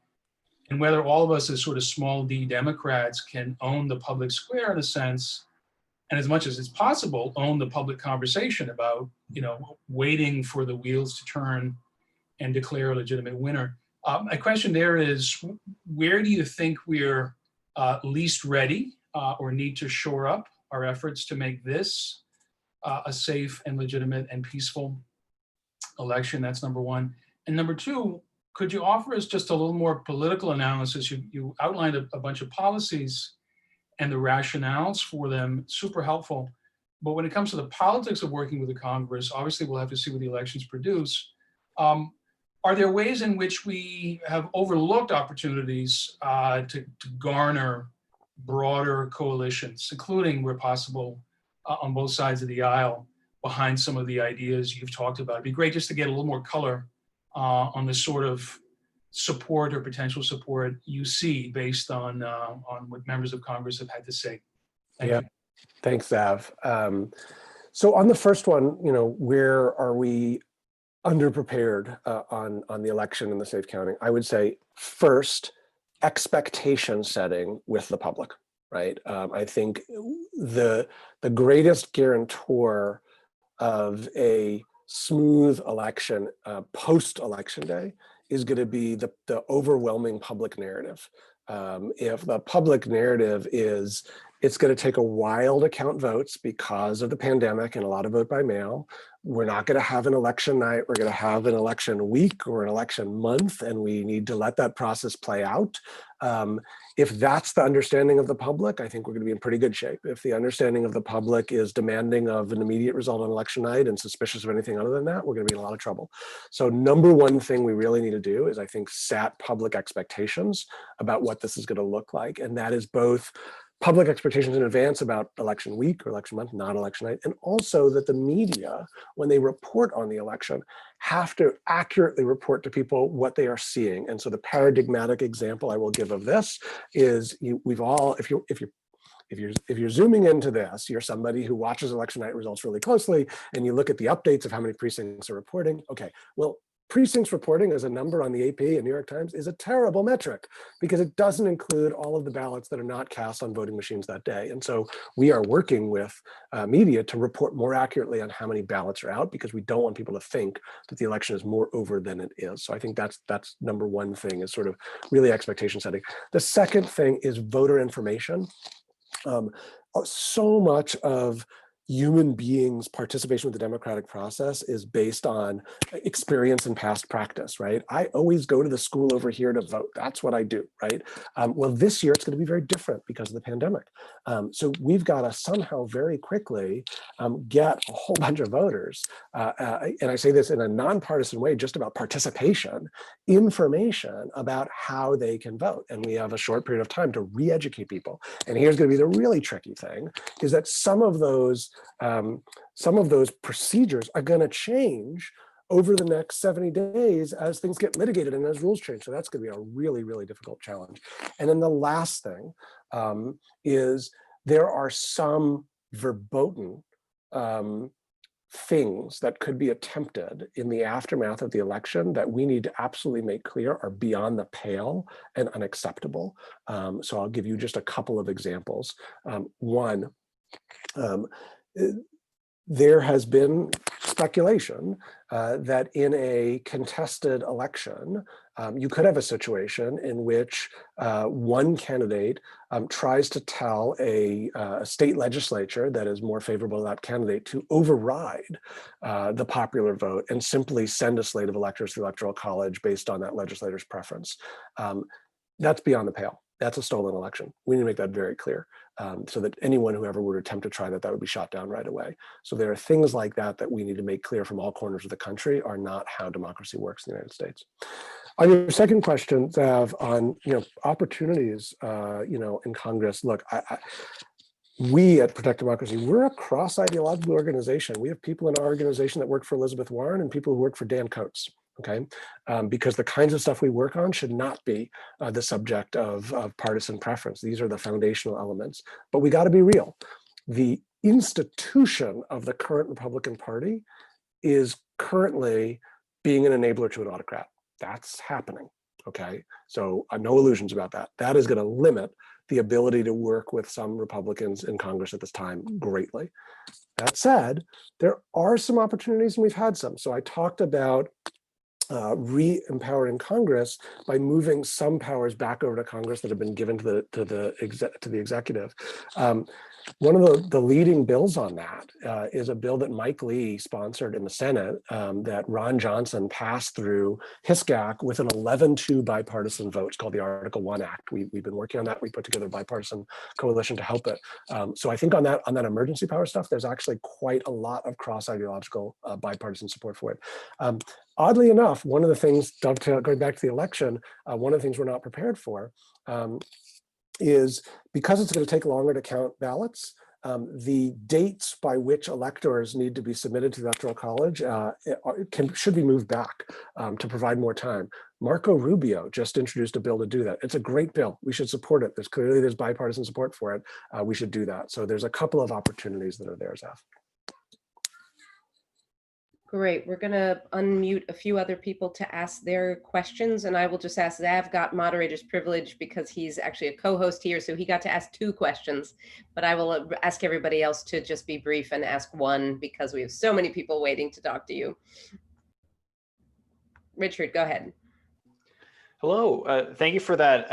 and whether all of us as sort of small d Democrats can own the public square in a sense, and as much as it's possible, own the public conversation about, waiting for the wheels to turn and declare a legitimate winner. My question there is, where do you think we're least ready or need to shore up our efforts to make this a safe and legitimate and peaceful election? That's number one. And number two, could you offer us just a little more political analysis? You outlined a bunch of policies and the rationales for them, super helpful. But when it comes to the politics of working with the Congress, obviously we'll have to see what the elections produce. Are there ways in which we have overlooked opportunities to garner broader coalitions, including where possible on both sides of the aisle behind some of the ideas you've talked about? It'd be great just to get a little more color on the sort of support or potential support you see based on what members of Congress have had to say. Thank you. Thanks, Zav. So on the first one, where are we underprepared on the election and the safe counting? I would say first, expectation setting with the public, right? I think the greatest guarantor of a smooth election post-election day is going to be the overwhelming public narrative. If the public narrative is it's going to take a while to count votes because of the pandemic and a lot of vote by mail, we're not going to have an election night, we're going to have an election week or an election month, and we need to let that process play out. If that's the understanding of the public, I think we're going to be in pretty good shape. If the understanding of the public is demanding of an immediate result on election night and suspicious of anything other than that, we're going to be in a lot of trouble. So number one thing we really need to do is, I think, set public expectations about what this is going to look like. And that is both public expectations in advance about election week or election month, not election night, and also that the media, when they report on the election, have to accurately report to people what they are seeing. And so the paradigmatic example I will give of this is if you're zooming into this, you're somebody who watches election night results really closely, and you look at the updates of how many precincts are reporting. Okay, well, precincts reporting as a number on the AP and New York Times is a terrible metric because it doesn't include all of the ballots that are not cast on voting machines that day. And so we are working with media to report more accurately on how many ballots are out, because we don't want people to think that the election is more over than it is. So I think that's number one thing, is sort of really expectation setting. The second thing is voter information. So much of human beings' participation with the democratic process is based on experience and past practice, right? I always go to the school over here to vote. That's what I do, right? Well, this year it's going to be very different because of the pandemic. So we've got to somehow very quickly get a whole bunch of voters, and I say this in a nonpartisan way, just about participation, information about how they can vote. And we have a short period of time to re-educate people. And here's going to be the really tricky thing, is that some of those procedures are going to change over the next 70 days as things get litigated and as rules change. So that's going to be a really, really difficult challenge. And then the last thing is there are some verboten things that could be attempted in the aftermath of the election that we need to absolutely make clear are beyond the pale and unacceptable. So I'll give you just a couple of examples. One, there has been speculation that in a contested election, you could have a situation in which one candidate tries to tell a state legislature that is more favorable to that candidate to override the popular vote and simply send a slate of electors to the Electoral College based on that legislator's preference. That's beyond the pale. That's a stolen election. We need to make that very clear. so that anyone who ever would attempt to try that, that would be shot down right away. So there are things like that that we need to make clear from all corners of the country are not how democracy works in the United States. On your second question, Zav, on opportunities, in Congress, look, we at Protect Democracy, we're a cross-ideological organization. We have people in our organization that work for Elizabeth Warren and people who work for Dan Coates, okay? Because the kinds of stuff we work on should not be the subject of partisan preference. These are the foundational elements. But we got to be real. The institution of the current Republican Party is currently being an enabler to an autocrat. That's happening, okay? So no illusions about that. That is going to limit the ability to work with some Republicans in Congress at this time greatly. That said, there are some opportunities, and we've had some. So I talked about re-empowering Congress by moving some powers back over to Congress that have been given to the executive. One of the leading bills on that is a bill that Mike Lee sponsored in the Senate that Ron Johnson passed through HISCAC with an 11-2 bipartisan vote. It's called the Article 1 Act. We've been working on that. We put together a bipartisan coalition to help it. So I think on that emergency power stuff, there's actually quite a lot of cross-ideological bipartisan support for it. Oddly enough, one of the things, going back to the election, one of the things we're not prepared for is because it's going to take longer to count ballots, the dates by which electors need to be submitted to the Electoral College should be moved back to provide more time. Marco Rubio just introduced a bill to do that. It's a great bill. We should support it. There's bipartisan support for it. We should do that. So there's a couple of opportunities that are there, Zaf. Great. We're going to unmute a few other people to ask their questions, and I will just ask, Zav got moderator's privilege because he's actually a co-host here, so he got to ask 2 questions, but I will ask everybody else to just be brief and ask 1 because we have so many people waiting to talk to you. Richard, go ahead. Hello. Thank you for that.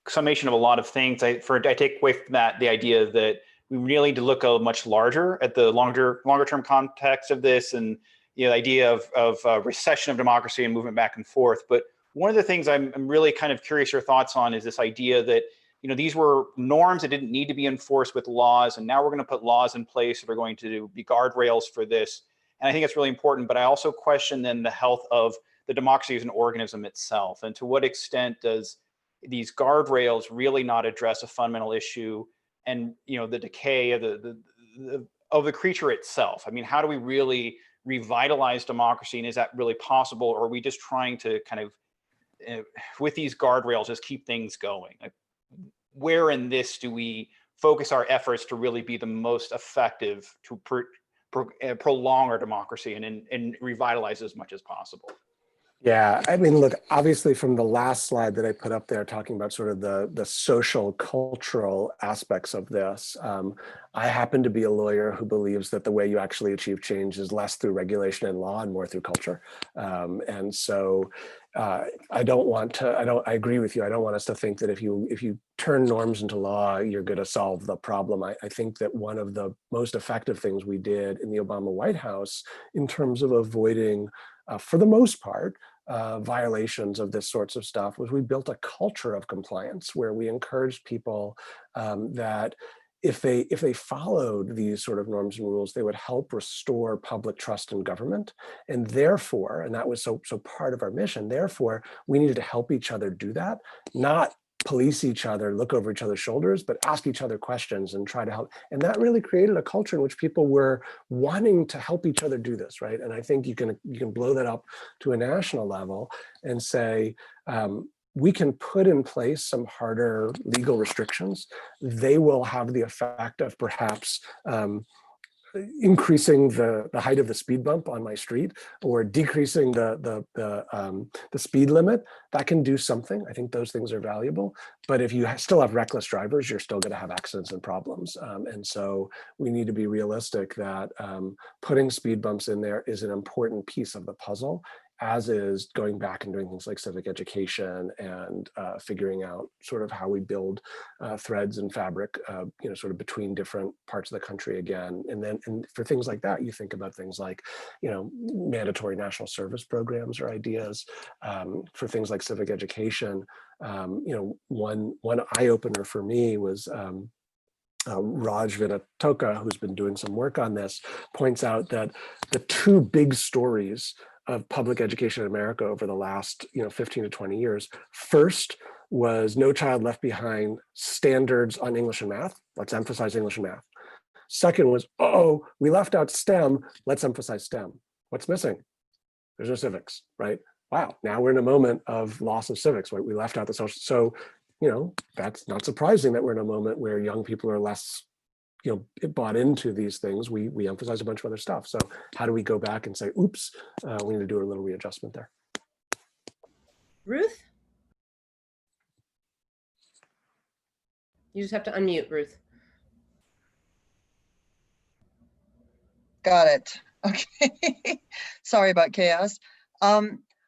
Summation of a lot of things. I take away from that the idea that we really need to look much larger at the longer term context of this, and the idea of recession of democracy and movement back and forth. But one of the things I'm really kind of curious your thoughts on is this idea that these were norms that didn't need to be enforced with laws, and now we're going to put laws in place that are going to be guardrails for this. And I think it's really important. But I also question then the health of the democracy as an organism itself, and to what extent does these guardrails really not address a fundamental issue and the decay of the creature itself? I mean, how do we really revitalize democracy, and is that really possible, or are we just trying to kind of with these guardrails just keep things going? Like, where in this do we focus our efforts to really be the most effective to prolong our democracy and revitalize as much as possible? Yeah, I mean, look, obviously from the last slide that I put up there talking about sort of the social, cultural aspects of this, I happen to be a lawyer who believes that the way you actually achieve change is less through regulation and law and more through culture. And so I agree with you. I don't want us to think that if you turn norms into law, you're going to solve the problem. I think that one of the most effective things we did in the Obama White House in terms of avoiding, for the most part, violations of this sorts of stuff was we built a culture of compliance where we encouraged people that if they followed these sort of norms and rules, they would help restore public trust in government. And therefore, and that was so part of our mission, therefore, we needed to help each other do that, not police each other, look over each other's shoulders, but ask each other questions and try to help. And that really created a culture in which people were wanting to help each other do this, right? And I think you can blow that up to a national level and say, we can put in place some harder legal restrictions. They will have the effect of perhaps increasing the height of the speed bump on my street or decreasing the speed limit. That can do something. I think those things are valuable. But if you still have reckless drivers, you're still going to have accidents and problems. And so we need to be realistic that putting speed bumps in there is an important piece of the puzzle. as is going back and doing things like civic education and figuring out sort of how we build threads and fabric, sort of between different parts of the country again. And for things like that, you think about things like, mandatory national service programs or ideas. For things like civic education, one eye opener for me was Raj Vinatoka, who's been doing some work on this, points out that the two big stories of public education in America over the last 15 to 20 years. First was No Child Left Behind standards on English and math. Let's emphasize English and math. Second was, oh, we left out STEM. Let's emphasize STEM. What's missing? There's no civics, right? Wow, now we're in a moment of loss of civics, right? We left out the social. So, that's not surprising that we're in a moment where young people are less bought into these things. We emphasize a bunch of other stuff. So how do we go back and say, oops, we need to do a little readjustment there. Ruth? You just have to unmute, Ruth. Got it. Okay. Sorry about chaos.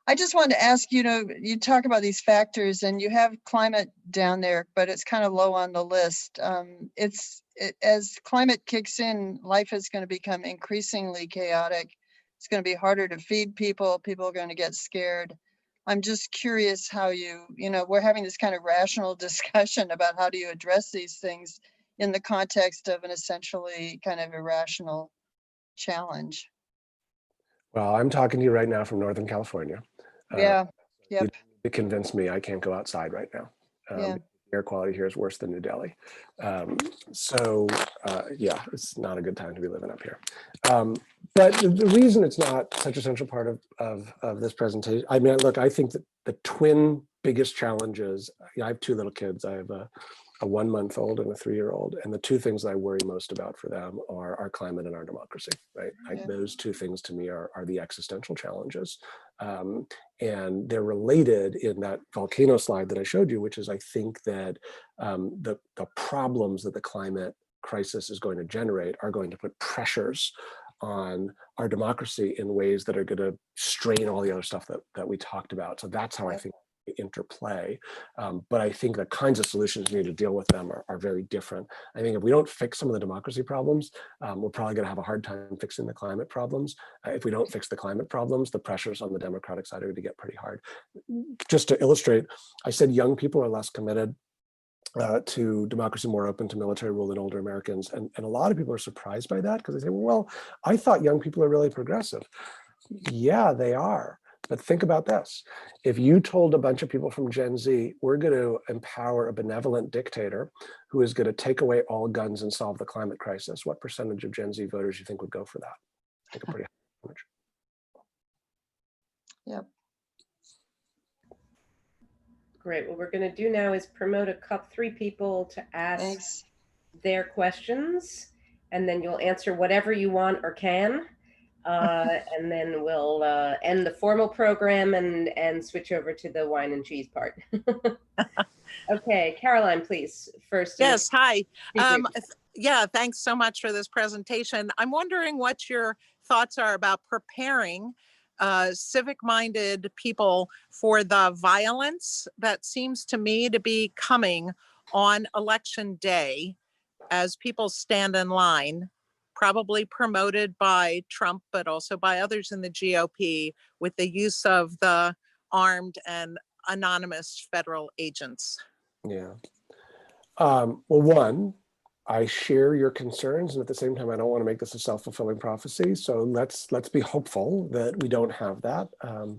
I just wanted to ask, you talk about these factors and you have climate down there, but it's kind of low on the list. As climate kicks in, life is going to become increasingly chaotic. It's going to be harder to feed people. People are going to get scared. I'm just curious how we're having this kind of rational discussion about how do you address these things in the context of an essentially kind of irrational challenge. Well, I'm talking to you right now from Northern California. Yeah. You need to convince me I can't go outside right now. Yeah. Air quality here is worse than New Delhi. Yeah, it's not a good time to be living up here. But the reason it's not such a central part of this presentation, I mean, look, I think that the twin biggest challenges, I have two little kids. I have a 1-month-old and a 3-year-old, and the two things that I worry most about for them are our climate and our democracy, right? Yeah. Those two things to me are the existential challenges. And they're related in that volcano slide that I showed you, which is I think that the problems that the climate crisis is going to generate are going to put pressures on our democracy in ways that are going to strain all the other stuff that we talked about. So that's how I think interplay. But I think the kinds of solutions we need to deal with them are very different. I think if we don't fix some of the democracy problems, we're probably going to have a hard time fixing the climate problems. If we don't fix the climate problems, the pressures on the democratic side are going to get pretty hard. Just to illustrate, I said young people are less committed to democracy, more open to military rule than older Americans. And a lot of people are surprised by that because they say, well, I thought young people are really progressive. Yeah, they are. But think about this. If you told a bunch of people from Gen Z, we're going to empower a benevolent dictator who is going to take away all guns and solve the climate crisis, what percentage of Gen Z voters you think would go for that? I think a pretty high percentage. Yep. Great. What we're going to do now is promote three people to ask their questions, and then you'll answer whatever you want or can. And then we'll end the formal program and switch over to the wine and cheese part. Okay, Caroline, please, first. Yes, hi. Yeah, thanks so much for this presentation. I'm wondering what your thoughts are about preparing civic-minded people for the violence that seems to me to be coming on election day as people stand in line, probably promoted by Trump, but also by others in the GOP, with the use of the armed and anonymous federal agents. Yeah. Well, one, I share your concerns, and at the same time, I don't want to make this a self-fulfilling prophecy. So let's be hopeful that we don't have that.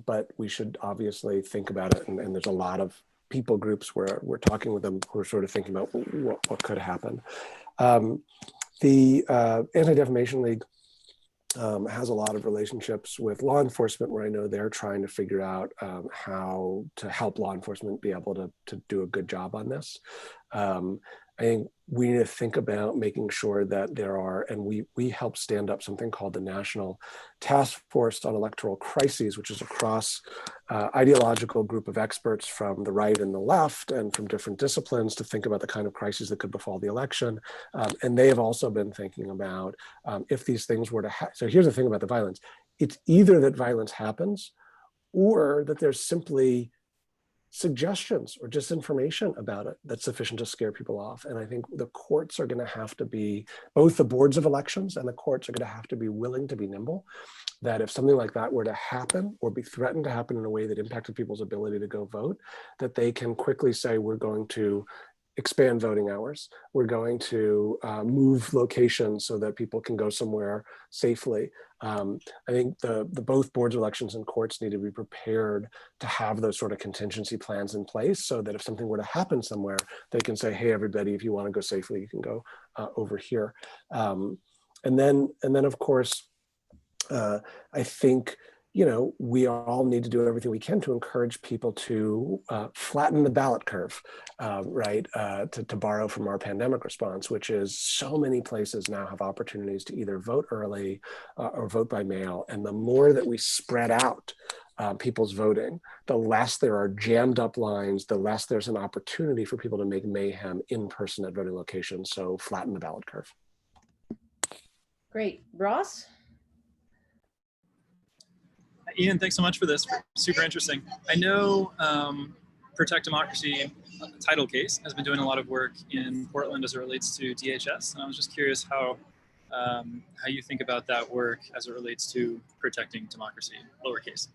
But we should obviously think about it. And there's a lot of people groups where we're talking with them who are sort of thinking about what could happen. The Anti-Defamation League has a lot of relationships with law enforcement, where I know they're trying to figure out how to help law enforcement be able to do a good job on this. I think we need to think about making sure that there are, and we help stand up something called the National Task Force on Electoral Crises, which is a cross ideological group of experts from the right and the left and from different disciplines to think about the kind of crises that could befall the election. And they have also been thinking about if these things were to happen. So here's the thing about the violence. It's either that violence happens or that there's simply suggestions or disinformation about it that's sufficient to scare people off. And I think the courts are going to have to be, both the boards of elections and the courts are going to have to be willing to be nimble, that if something like that were to happen or be threatened to happen in a way that impacted people's ability to go vote, that they can quickly say, we're going to expand voting hours. We're going to move locations so that people can go somewhere safely. I think the both boards of elections and courts need to be prepared to have those sort of contingency plans in place so that if something were to happen somewhere, they can say, hey, everybody, if you want to go safely, you can go over here. And then of course, I think, we all need to do everything we can to encourage people to flatten the ballot curve, right? To borrow from our pandemic response, which is so many places now have opportunities to either vote early or vote by mail. And the more that we spread out people's voting, the less there are jammed up lines, the less there's an opportunity for people to make mayhem in person at voting locations. So flatten the ballot curve. Great. Ross? Ian, thanks so much for this. Super interesting. I know Protect Democracy title case has been doing a lot of work in Portland as it relates to DHS. And I was just curious how you think about that work as it relates to protecting democracy, lowercase.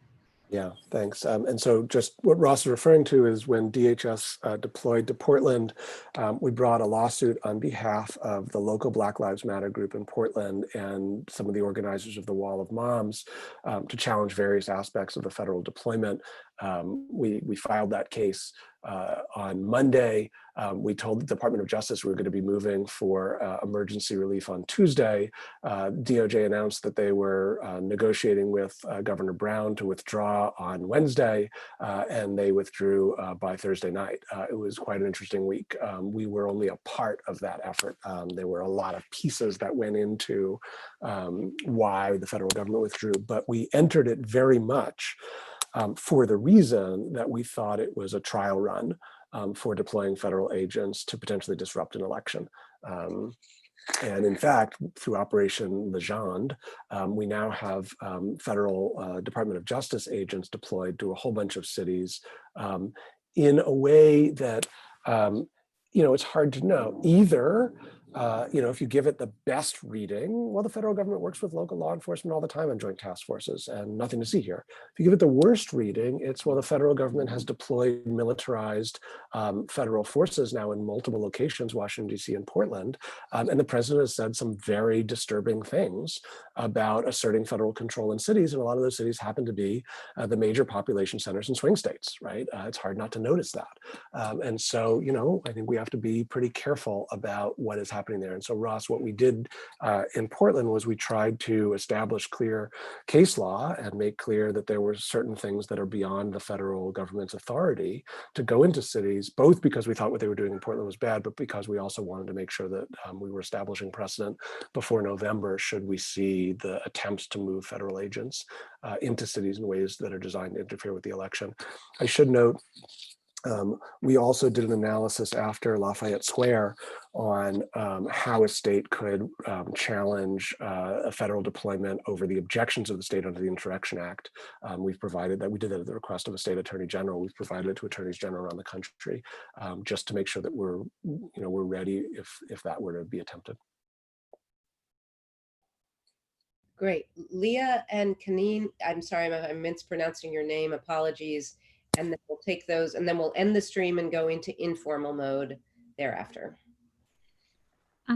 Yeah, thanks. And so just what Ross is referring to is when DHS deployed to Portland, we brought a lawsuit on behalf of the local Black Lives Matter group in Portland and some of the organizers of the Wall of Moms to challenge various aspects of the federal deployment. We filed that case on Monday. We told the Department of Justice we were going to be moving for emergency relief on Tuesday. DOJ announced that they were negotiating with Governor Brown to withdraw on Wednesday, and they withdrew by Thursday night. It was quite an interesting week. We were only a part of that effort. There were a lot of pieces that went into why the federal government withdrew, but we entered it very much for the reason that we thought it was a trial run for deploying federal agents to potentially disrupt an election. And in fact, through Operation Legendre, we now have federal Department of Justice agents deployed to a whole bunch of cities in a way that, it's hard to know. Either if you give it the best reading, well, the federal government works with local law enforcement all the time on joint task forces and nothing to see here. If you give it the worst reading, it's, well, the federal government has deployed militarized federal forces now in multiple locations, Washington, D.C. and Portland. And the president has said some very disturbing things about asserting federal control in cities. And a lot of those cities happen to be the major population centers in swing states, right? It's hard not to notice that. And so, I think we have to be pretty careful about what is happening there. And so, Ross, what we did in Portland was we tried to establish clear case law and make clear that there were certain things that are beyond the federal government's authority to go into cities, both because we thought what they were doing in Portland was bad, but because we also wanted to make sure that we were establishing precedent before November should we see the attempts to move federal agents into cities in ways that are designed to interfere with the election. I should note, we also did an analysis after Lafayette Square on how a state could challenge a federal deployment over the objections of the state under the Insurrection Act. We've provided that. We did that at the request of a state attorney general. We've provided it to attorneys general around the country just to make sure that we're ready if that were to be attempted. Great. Leah and Kaneen, I'm sorry, I'm mispronouncing your name. Apologies. And then we'll take those and then we'll end the stream and go into informal mode thereafter.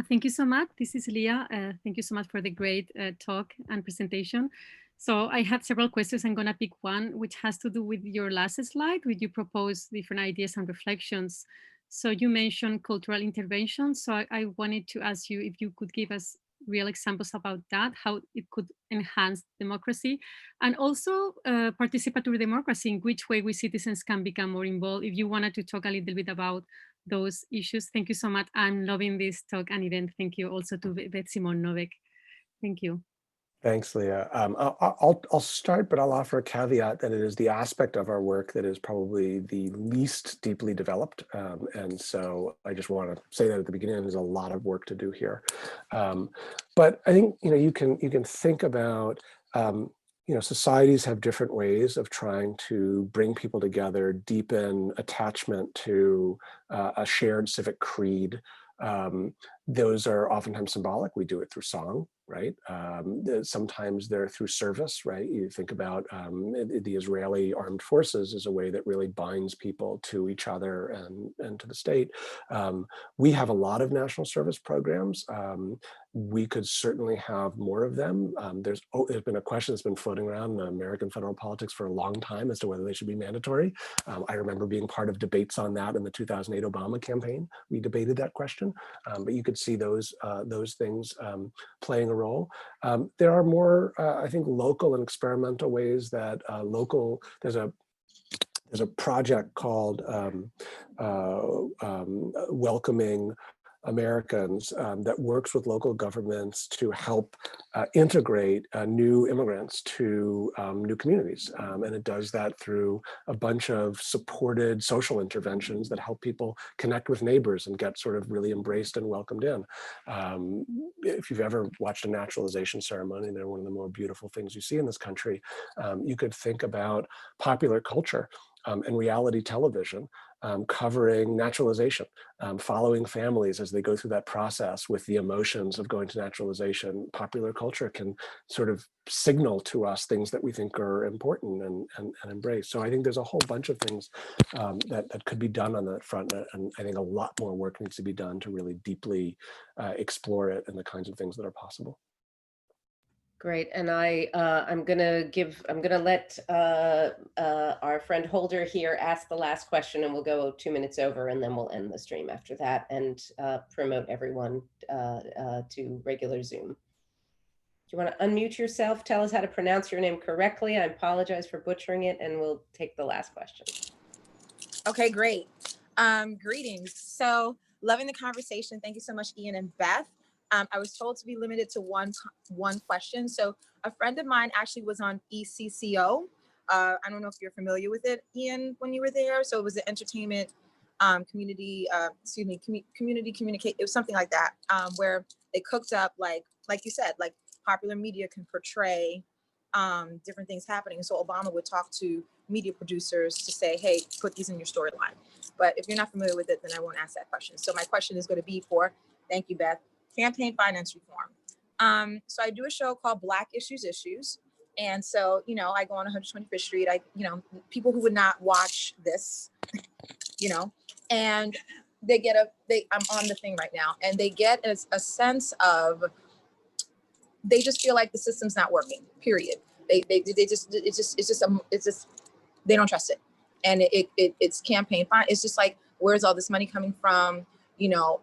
Thank you so much. This is Leah. Thank you so much for the great talk and presentation. So I have several questions. I'm going to pick one, which has to do with your last slide, where you propose different ideas and reflections. So you mentioned cultural intervention. So I wanted to ask you if you could give us real examples about that, how it could enhance democracy, and also participatory democracy, in which way we citizens can become more involved. If you wanted to talk a little bit about those issues. Thank you so much. I'm loving this talk and event. Thank you also to Betsy Novek. Thank you. Thanks, Leah. I'll start, but I'll offer a caveat that it is the aspect of our work that is probably the least deeply developed. And so I just want to say that at the beginning, there's a lot of work to do here. But I think you can think about societies have different ways of trying to bring people together, deepen attachment to a shared civic creed. Those are oftentimes symbolic. We do it through song, right? Sometimes they're through service, right? You think about the Israeli armed forces as a way that really binds people to each other and to the state. We have a lot of national service programs. We could certainly have more of them. There's been a question that's been floating around in American federal politics for a long time as to whether they should be mandatory. I remember being part of debates on that in the 2008 Obama campaign. We debated that question, but you could see those things playing a role. There are more, I think, local and experimental ways that there's a project called Welcoming Americans that works with local governments to help integrate new immigrants to new communities. And it does that through a bunch of supported social interventions that help people connect with neighbors and get sort of really embraced and welcomed in. If you've ever watched a naturalization ceremony, they're one of the more beautiful things you see in this country. You could think about popular culture and reality television covering naturalization, following families as they go through that process with the emotions of going to naturalization. Popular culture can sort of signal to us things that we think are important and embrace. So I think there's a whole bunch of things that could be done on that front. And I think a lot more work needs to be done to really deeply explore it and the kinds of things that are possible. Great, and I'm gonna let our friend Holder here ask the last question, and we'll go 2 minutes over, and then we'll end the stream after that, and promote everyone to regular Zoom. Do you want to unmute yourself? Tell us how to pronounce your name correctly. I apologize for butchering it, and we'll take the last question. Okay, great. Greetings. So, loving the conversation. Thank you so much, Ian and Beth. I was told to be limited to one question. So a friend of mine actually was on ECCO. I don't know if you're familiar with it, Ian, when you were there. So it was an entertainment community communicate. It was something like that, where they cooked up like you said, like popular media can portray different things happening. And so Obama would talk to media producers to say, hey, put these in your storyline. But if you're not familiar with it, then I won't ask that question. So my question is going to be for, thank you, Beth, campaign finance reform. So I do a show called Black Issues. And so, I go on 125th Street. People who would not watch this, and they get I'm on the thing right now, and they get a sense of, they just feel like the system's not working, period. They don't trust it. And it's campaign fine. It's just like, where's all this money coming from?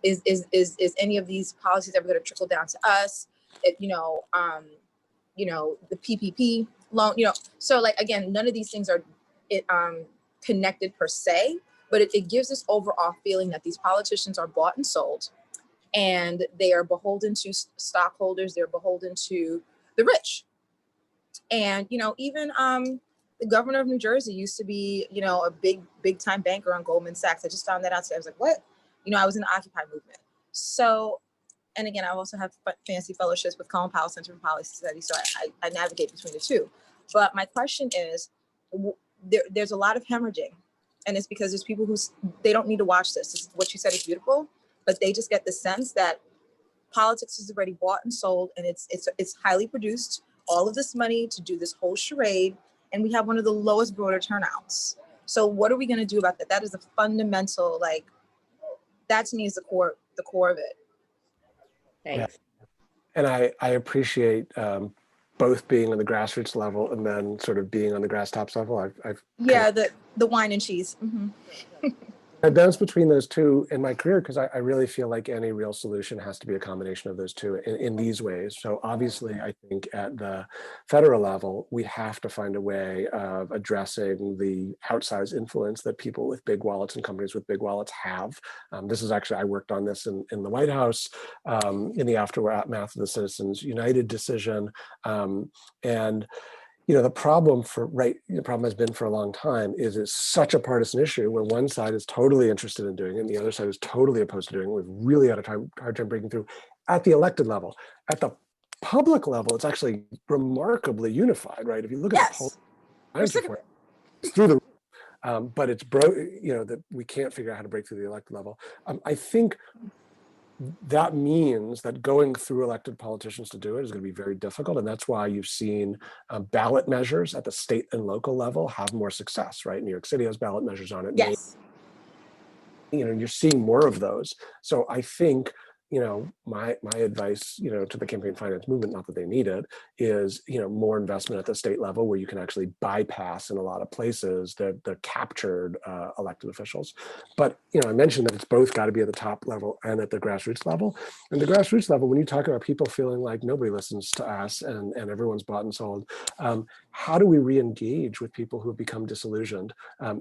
Is any of these policies ever going to trickle down to us? The PPP loan, so like, again, none of these things are connected per se, but it gives this overall feeling that these politicians are bought and sold, and they are beholden to stockholders. They're beholden to the rich. And, even the governor of New Jersey used to be, a big time banker on Goldman Sachs. I just found that out today. I was like, what? I was in the Occupy movement. So, and again, I also have fancy fellowships with Colin Powell Center for Policy Studies. So I navigate between the two. But my question is, there's a lot of hemorrhaging. And it's because there's people they don't need to watch this. What you said is beautiful, but they just get the sense that politics is already bought and sold, and it's highly produced. All of this money to do this whole charade, and we have one of the lowest voter turnouts. So what are we going to do about that? That is a fundamental, that to me is the core of it. Thanks. Yeah. And I appreciate both being on the grassroots level and then sort of being on the grass tops level. The wine and cheese. Mm-hmm. I bounce between those two in my career because I really feel like any real solution has to be a combination of those two in these ways. So obviously, I think at the federal level, we have to find a way of addressing the outsized influence that people with big wallets and companies with big wallets have. This is actually, I worked on this in the White House in the aftermath of the Citizens United decision. And the problem has been for a long time is it's such a partisan issue where one side is totally interested in doing it and the other side is totally opposed to doing it. We've really had a hard time breaking through at the elected level. At the public level, it's actually remarkably unified, right? If you look at the polls, We're sick of it. it's through the but it's that we can't figure out how to break through the elected level. I think that means that going through elected politicians to do it is going to be very difficult, and that's why you've seen ballot measures at the state and local level have more success, right? New York City has ballot measures on it. Yes. You're seeing more of those. So I think, my advice, to the campaign finance movement, not that they need it, is, more investment at the state level where you can actually bypass in a lot of places the captured elected officials. But, I mentioned that it's both got to be at the top level and at the grassroots level. And the grassroots level, when you talk about people feeling like nobody listens to us and everyone's bought and sold, how do we re-engage with people who have become disillusioned?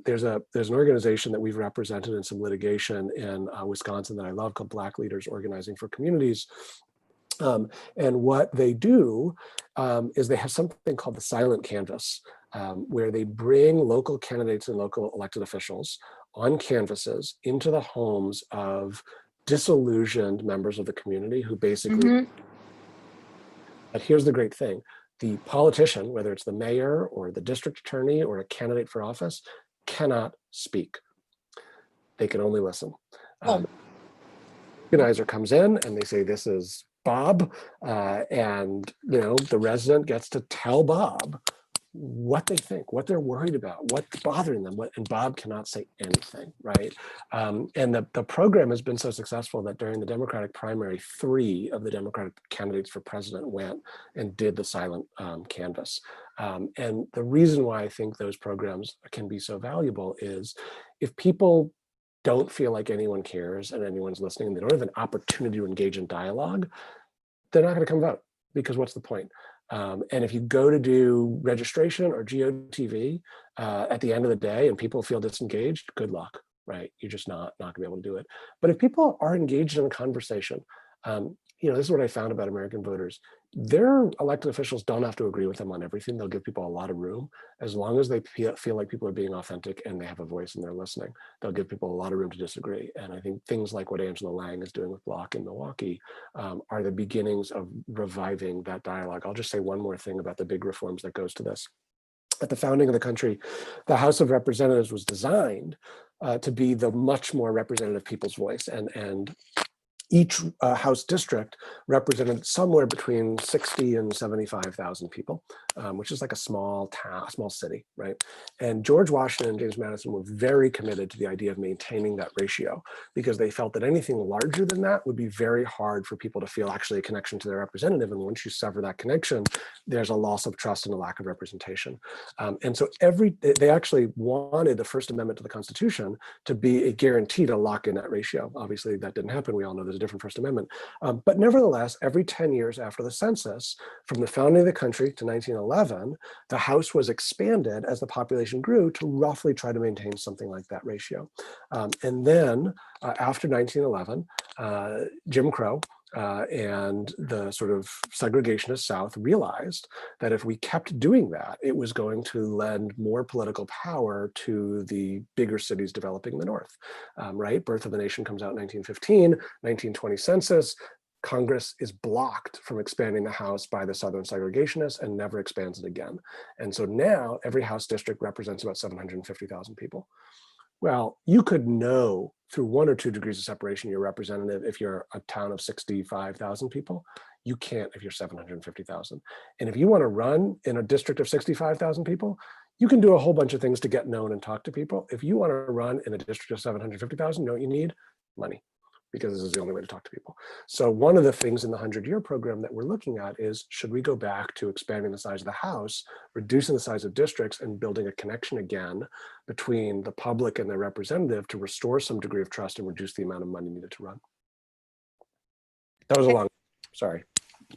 There's an organization that we've represented in some litigation in Wisconsin that I love called Black Leaders Organizing for Communities. And what they do is they have something called the silent canvas, where they bring local candidates and local elected officials on canvases into the homes of disillusioned members of the community who basically, but here's the great thing, the politician, whether it's the mayor or the district attorney or a candidate for office, cannot speak. They can only listen. Organizer comes in and they say, this is Bob, and the resident gets to tell Bob what they think, what they're worried about, what's bothering them, and Bob cannot say anything, right? And the program has been so successful that during the Democratic primary, 3 of the Democratic candidates for president went and did the silent canvass. And the reason why I think those programs can be so valuable is if people don't feel like anyone cares and anyone's listening, they don't have an opportunity to engage in dialogue, they're not going to come vote, because what's the point? And if you go to do registration or GOTV at the end of the day and people feel disengaged, good luck, right? You're just not going to be able to do it. But if people are engaged in a conversation, this is what I found about American voters. Their elected officials don't have to agree with them on everything. They'll give people a lot of room. As long as they feel like people are being authentic and they have a voice and they're listening, they'll give people a lot of room to disagree. And I think things like what Angela Lang is doing with Block in Milwaukee are the beginnings of reviving that dialogue. I'll just say one more thing about the big reforms that goes to this. At the founding of the country, the House of Representatives was designed to be the much more representative people's voice. And each House district represented somewhere between 60 and 75,000 people, which is like a small town, a small city, right? And George Washington and James Madison were very committed to the idea of maintaining that ratio, because they felt that anything larger than that would be very hard for people to feel actually a connection to their representative. And once you sever that connection, there's a loss of trust and a lack of representation. And so they actually wanted the First Amendment to the Constitution to be a guarantee to lock in that ratio. Obviously, that didn't happen. We all know there's a different First Amendment. But nevertheless, every 10 years after the census, from the founding of the country to 1911, the House was expanded as the population grew to roughly try to maintain something like that ratio. And then after 1911, Jim Crow and the sort of segregationist South realized that if we kept doing that, it was going to lend more political power to the bigger cities developing in the North, right? Birth of a Nation comes out in 1915, 1920 census. Congress is blocked from expanding the House by the Southern segregationists and never expands it again. And so now every House district represents about 750,000 people. Well, you could know through 1 or 2 degrees of separation your representative if you're a town of 65,000 people. You can't if you're 750,000. And if you want to run in a district of 65,000 people, you can do a whole bunch of things to get known and talk to people. If you want to run in a district of 750,000, you know what you need? Money, because this is the only way to talk to people. So one of the things in the 100-year program that we're looking at is, should we go back to expanding the size of the House, reducing the size of districts, and building a connection again between the public and their representative to restore some degree of trust and reduce the amount of money needed to run? That was a long, sorry.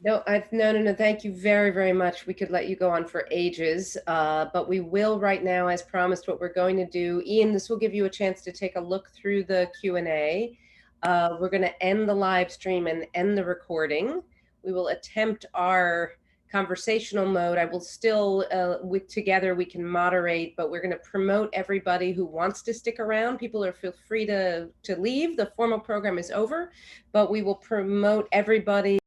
No, no. Thank you very, very much. We could let you go on for ages, but we will right now, as promised, what we're going to do. Ian, this will give you a chance to take a look through the Q&A. We're going to end the live stream and end the recording. We will attempt our conversational mode. I will still, together we can moderate, but we're going to promote everybody who wants to stick around. People are feel free to leave. The formal program is over, but we will promote everybody